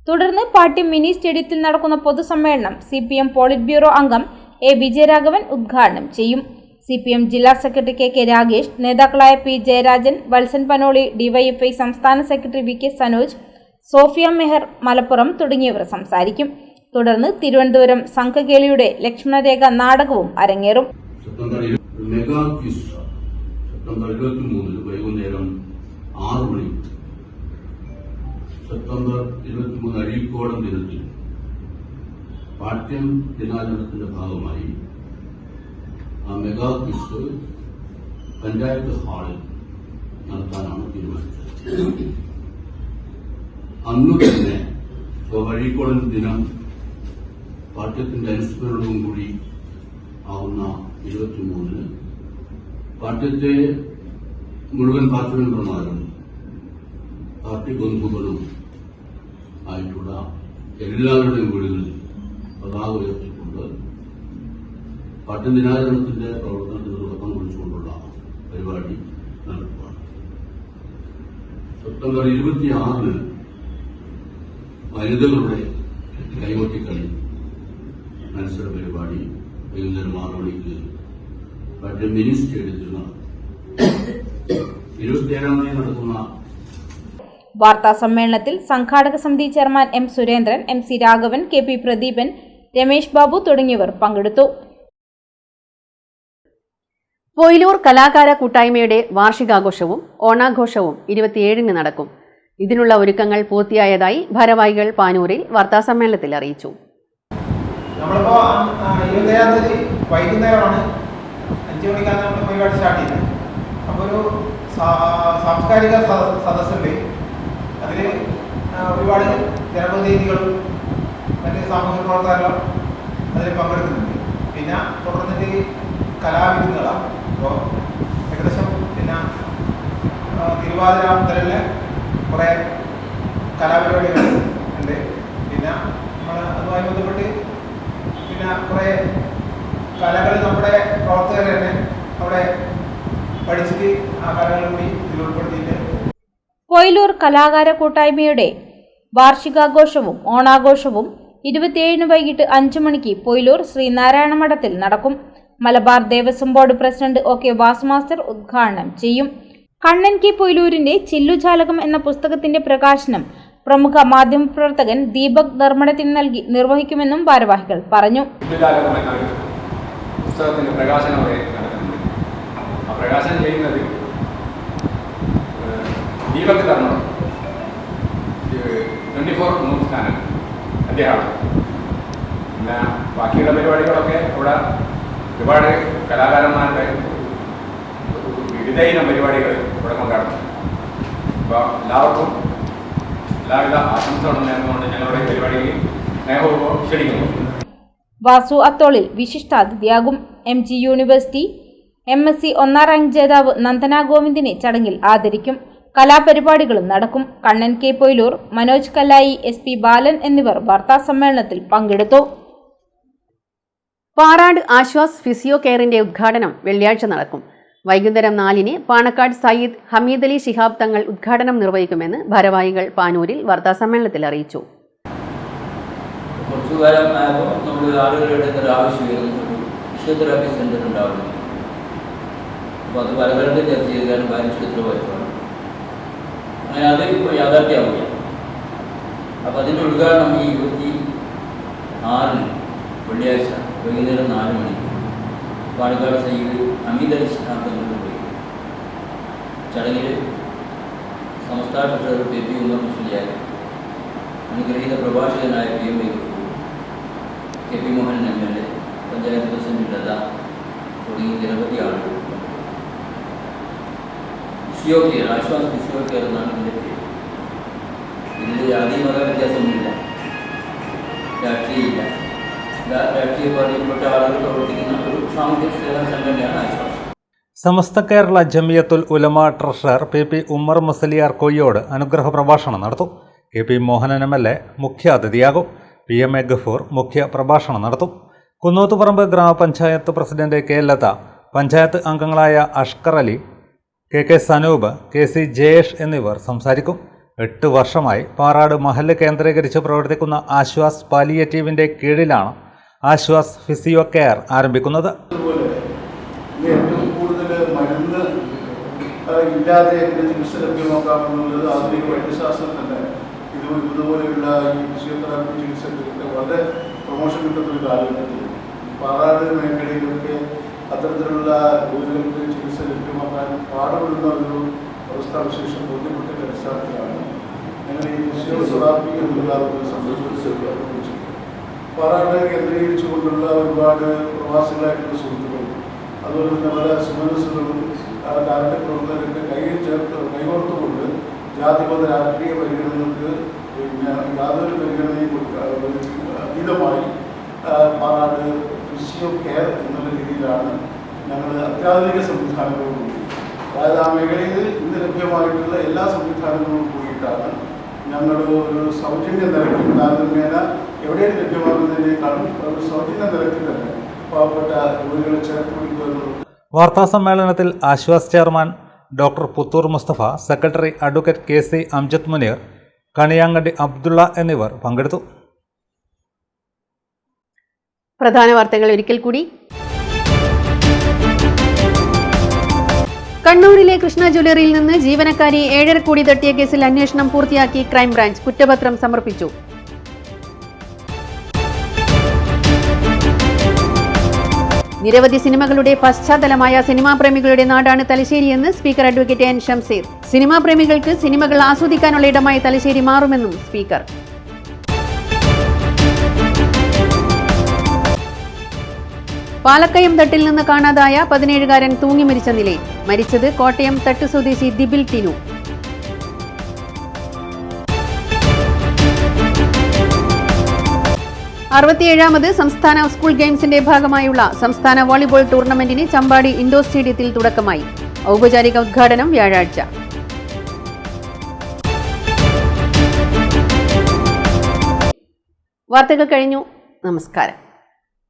തുടർന്ന് പാട്യം മിനി സ്റ്റേഡിയത്തിൽ നടക്കുന്ന പൊതുസമ്മേളനം CPM പോളിറ്റ് ബ്യൂറോ അംഗം A. വിജയരാഘവൻ ഉദ്ഘാടനം ചെയ്യും. CPM ജില്ലാ സെക്രട്ടറി KK രാഗേഷ്, നേതാക്കളായ P. ജയരാജൻ, വത്സൻ പനോളി, DYFI സംസ്ഥാന സെക്രട്ടറി VK സനോജ്, സോഫിയ മെഹർ മലപ്പുറം തുടങ്ങിയവർ സംസാരിക്കും. തുടർന്ന് തിരുവനന്തപുരം സംഘകേളിയുടെ ലക്ഷ്മണരേഖ നാടകവും അരങ്ങേറും. സെപ്റ്റംബർ 23 വൈകുന്നേരം 6 മണി സെപ്റ്റംബർ 23 അഴീക്കോടൻ ദിനത്തിൽ പാട്യം ദിനാചരണത്തിന്റെ ഭാഗമായി ആ മെഗാ ക്വിസ് പഞ്ചായത്ത് ഹാളിൽ നടത്താനാണ് തീരുമാനിച്ചത്. അന്ന് തന്നെ അഴീക്കോടൻ ദിനം പാട്യത്തിന്റെ അനുസ്മരണവും കൂടി ആവുന്ന 23-ന് പാട്യത്തെ മുഴുവൻ പാർട്ടി മെമ്പർമാരും പാർട്ടി ബന്ധുക്കളും ആയിട്ടുള്ള എല്ലാവരുടെയും വീടുകളിൽ പതാക ഉയർത്തിക്കൊണ്ട് പാട്യം ദിനാചരണത്തിന്റെ പ്രവർത്തനത്തിന് തുടക്കം കുറിച്ചുകൊണ്ടുള്ള പരിപാടി നടത്തുകയാണ്. സെപ്റ്റംബർ 26-ന് വനിതകളുടെ കൈകൊട്ടിക്കളി മത്സര പരിപാടി വൈകുന്നേരം 6 മണിക്ക് പാട്യം മിനി സ്റ്റേഡിയത്തിൽ നടക്കും. 27-ാം തീയതി നടക്കുന്ന വാർത്താ സമ്മേളനത്തിൽ സംഘാടക സമിതി chairman M. Surendran, MC Raghavan, KP Pradeepan, Ramesh Babu തുടങ്ങിയവർ പങ്കെടുത്തു. പൊയിലൂർ കലാകാര കൂട്ടായ്മയുടെ വാർഷികാഘോഷവും ഓണാഘോഷവും 27-ന് നടക്കും. ഇതിനുള്ള ഒരുക്കങ്ങൾ പൂർത്തിയായതായി ഭാരവാഹികൾ പാനൂരിൽ വാർത്താസമ്മേളനത്തിൽ അറിയിച്ചു. നമ്മളിപ്പോ 27-ാം തീയതി വൈകുന്നേരമാണ് 5 മണിക്കാണ് നമ്മൾ പരിപാടി സ്റ്റാർട്ട് ചെയ്യുന്നത്. അപ്പോൾ ഒരു സാംസ്കാരിക സദസ്സുണ്ട്. അതിൽ ഒരുപാട് ജനപ്രതിനിധികളും മറ്റ് സാമൂഹിക പ്രവർത്തകരും അതിൽ പങ്കെടുക്കുന്നുണ്ട്. പിന്നെ തുടർന്നിട്ട് കലാവിരുന്നുകളാണ്. അപ്പോൾ ഏകദേശം പിന്നെ തിരുവാതിര മുതലുള്ള കുറേ കലാപരിപാടികൾ ഉണ്ട്. പിന്നെ നമ്മൾ അതുമായി ബന്ധപ്പെട്ട് പിന്നെ കുറേ കലകൾ നമ്മുടെ പ്രവർത്തകർ തന്നെ അവിടെ പഠിച്ചിട്ട് ആ കലകൾ കൂടി ഇതിൽ ഉൾപ്പെടുത്തിയിട്ട് പൊയിലൂർ കലാകാര കൂട്ടായ്മയുടെ വാർഷികാഘോഷവും ഓണാഘോഷവും 27 വൈകിട്ട് 5 മണിക്ക് പൊയിലൂർ ശ്രീനാരായണ മഠത്തിൽ നടക്കും. Malabar Devaswom board president OK was master ഉദ്ഘാടനം ചെയ്യും. കണ്ണൻ കെ പൊയിലൂരിന്റെ ചില്ലുജാലകം എന്ന പുസ്തകത്തിന്റെ പ്രകാശനം പ്രമുഖ മാധ്യമപ്രവർത്തകൻ ദീപക് ധർമ്മടത്തിന് നൽകി നിർവഹിക്കുമെന്നും ഭാരവാഹികൾ പറഞ്ഞു. പുസ്തകത്തിന്റെ പ്രകാശനം നടക്കുന്നുണ്ട്. ആ പ്രകാശനം ചെയ്യുന്നത് ദീപക് ധർമ്മടം 24 ന്യൂസ് ചാനൽ അദ്ദേഹമാണ്. പിന്നെ ബാക്കിയുള്ള പരിപാടികളൊക്കെ ഇവിടെ ഒരുപാട് കലാകാരന്മാരുടെ വിവിധ ഇനം പരിപാടികൾ ഇവിടെ കൊണ്ടാടുന്നു. അപ്പോൾ എല്ലാവർക്കും എല്ലാവിധ ആശംസകളും നേർന്നുകൊണ്ട് ഞങ്ങളുടെ പരിപാടിയിൽ സ്നേഹപൂർവ്വം ക്ഷണിക്കുന്നു. വാസു അത്തോളിൽ വിശിഷ്ടാതിഥിയാകും. MG യൂണിവേഴ്സിറ്റി MSc 1ാം റാങ്ക് ജേതാവ് നന്ദന ഗോവിന്ദിനെ ചടങ്ങിൽ ആദരിക്കും. കലാപരിപാടികളും നടക്കും. കണ്ണൻ കെ പൊയിലൂർ, മനോജ് കല്ലായി, SP ബാലൻ എന്നിവർ വാർത്താസമ്മേളനത്തിൽ പങ്കെടുത്തു. പാറാട് ആശ്വാസ് ഫിസിയോ കെയറിന്റെ ഉദ്ഘാടനം വെള്ളിയാഴ്ച നടക്കും. വൈകുന്നേരം 4-ന് പാണക്കാട് സയ്യിദ് ഹമീദ് അലി ശിഹാബ് തങ്ങൾ ഉദ്ഘാടനം നിർവഹിക്കുമെന്ന് ഭാരവാഹികൾ പാനൂരിൽ വാർത്താസമ്മേളനത്തിൽ അറിയിച്ചു. കുറച്ചുകാലമായപ്പോൾ നമ്മൾ ആളുകളുടെ ആവശ്യം വരുന്ന ഒരു ഫിസിയോതെറാപ്പി സെൻ്റർ ഉണ്ടാവുന്നു. അപ്പോൾ അത് പലതരത്തിൽ ചർച്ച ചെയ്താണ് ബാലിച്ചെടുത്ത പോയതാണ്. അങ്ങനെ അത് ഇപ്പോൾ യാഥാർത്ഥ്യമാവില്ല. അപ്പോൾ അതിൻ്റെ ഉദ്ഘാടനം ഈ 26-ന് വെള്ളിയാഴ്ച വൈകുന്നേരം 4 മണിക്ക് പാലക്കാട് സയ്യിദ് ഹമീദ് അലി ശിഹാബ് തങ്ങളുടെ പോയി. ചടങ്ങിൽ സംസ്ഥാന ട്രഷറർ PP ഉമർ മുസ്ലിയാർ, അനുഗ്രഹീത പ്രഭാഷകനായ PM KP Mohan MLA, panchayat president Latha തുടങ്ങി നിരവധി ആളുകൾ. Physio care, Aswas physio care എന്നാണ് ഇതിൻ്റെ പേര്. ഇതിൽ ജാതി മത വ്യത്യാസമൊന്നുമില്ല, രാഷ്ട്രീയമില്ല. രാഷ്ട്രീയ പാർട്ടിയിൽപ്പെട്ട ആളുകൾ പ്രവർത്തിക്കുന്ന ഒരു സാമൂഹ്യ സേവന സംഘടനയാണ് ആശ്വാസ്. സമസ്ത കേരള ജമിയത്തുൽ ഉലമ ട്രഷറർ PP ഉമ്മർ മുസലിയാർ കൊയ്യോട് അനുഗ്രഹ പ്രഭാഷണം നടത്തും. KP മോഹനൻ MLA മുഖ്യാതിഥിയാകും. PMA ഗഫൂർ മുഖ്യ പ്രഭാഷണം നടത്തും. കുന്നോത്തുപറമ്പ് ഗ്രാമപഞ്ചായത്ത് പ്രസിഡന്റ് K ലത, പഞ്ചായത്ത് അംഗങ്ങളായ അഷ്കർ അലി, KK സനൂപ്, KC ജയേഷ് എന്നിവർ സംസാരിക്കും. 8 വർഷമായി പാറാട് മഹല്ല് കേന്ദ്രീകരിച്ച് പ്രവർത്തിക്കുന്ന ആശ്വാസ് പാലിയേറ്റീവിന്റെ കീഴിലാണ് ആശ്വാസ് ഫിസിയോ കെയർ ആരംഭിക്കുന്നത്. ഏറ്റവും കൂടുതൽ മരുന്ന് ഇല്ലാതെ ചികിത്സ ലഭ്യമാക്കാമെന്നുള്ളത് ആധുനിക വൈദ്യശാസ്ത്രം തന്നെ ഇതുപോലെയുള്ള ഈ ഫിസിയോതെറാപ്പി ചികിത്സകൾക്ക് വളരെ പ്രൊമോഷൻ കിട്ടുന്ന ഒരു കാലഘട്ടത്തിൽ പാറാട് മേഖലയിലൊക്കെ അത്തരത്തിലുള്ള രോഗികൾക്ക് ചികിത്സ ലഭ്യമാക്കാൻ പാടുപെടുന്ന ഒരു അവസ്ഥാവിശേഷം ബോധ്യപ്പെട്ട അടിസ്ഥാനത്തിലാണ് ഞങ്ങൾ ഈ ഫിസിയോതെറാപ്പി എന്നുള്ള ഒരു സംരംഭം ആരംഭിച്ചത്. പാറാട് കേന്ദ്രീകരിച്ചുകൊണ്ടുള്ള ഒരുപാട് പ്രവാസികളായിട്ടുള്ള സുഹൃത്തുക്കളും അതുപോലെ തന്നെ പല സുമനസ്സുകളും താരപ്രവർത്തകരൊക്കെ കൈകോർത്തുകൊണ്ട് ജാതിമത രാഷ്ട്രീയ പരിഗണനകൾക്ക് പിന്നെ യാതൊരു പരിഗണനയും അതീതമായി പാറാട് ഫിസിയോ കെയർ എന്നുള്ള രീതിയിലാണ് ഞങ്ങൾ അത്യാധുനിക സംവിധാനങ്ങളോടുകൂടി, അതായത് ആ മേഖലയിൽ ഇന്ന് ലഭ്യമായിട്ടുള്ള എല്ലാ സംവിധാനങ്ങളോടും കൂടിയിട്ടാണ് ഞങ്ങൾ ഒരു സൗജന്യ നിരക്കിൽ താരതമ്യേന എവിടെയും ലഭ്യമാകുന്നതിനേക്കാളും ഒരു സൗജന്യ നിരക്കിൽ തന്നെ പാവപ്പെട്ട രോഗികളെ ചേർത്ത് പിടിക്കുക. വാർത്താസമ്മേളനത്തിൽ Aswas chairman doctor Puthur Musthafa, secretary advocate KC Amjad Muneer, Kaniyankandi Abdulla എന്നിവർ പങ്കെടുത്തു. പ്രധാന വാർത്തകൾ ഒരിക്കൽ കൂടി. കണ്ണൂരിലെ കൃഷ്ണ ജ്വല്ലറിയിൽ നിന്ന് ജീവനക്കാരി 7.5 കോടി തട്ടിയ കേസിൽ അന്വേഷണം പൂർത്തിയാക്കി ക്രൈംബ്രാഞ്ച് കുറ്റപത്രം സമർപ്പിച്ചു. നിരവധി സിനിമകളുടെ പശ്ചാത്തലമായ സിനിമാ പ്രേമികളുടെ നാടാണ് തലശ്ശേരിയെന്ന് speaker advocate N Shamseer. Cinema പ്രേമികൾക്ക് സിനിമകൾ ആസ്വദിക്കാനുള്ള ഇടമായി തലശ്ശേരി മാറുമെന്നും സ്പീക്കർ. പാലക്കയം തട്ടിൽ നിന്ന് കാണാതായ 17-കാരൻ തൂങ്ങി മരിച്ച നിലയിൽ. മരിച്ചത് കോട്ടയം തട്ട് സ്വദേശി ദിബിൽ ടിനു. ാമത് സംസ്ഥാന സ്കൂൾ ഗെയിംസിന്റെ ഭാഗമായുള്ള സംസ്ഥാന വോളിബോൾ ടൂർണമെന്റിന് ചമ്പാടി ഇൻഡോർ സ്റ്റേഡിയത്തിൽ തുടക്കമായി. ഔപചാരിക ഉദ്ഘാടനം വ്യാഴാഴ്ച. വാർത്തകൾ കഴിഞ്ഞു. നമസ്കാരം.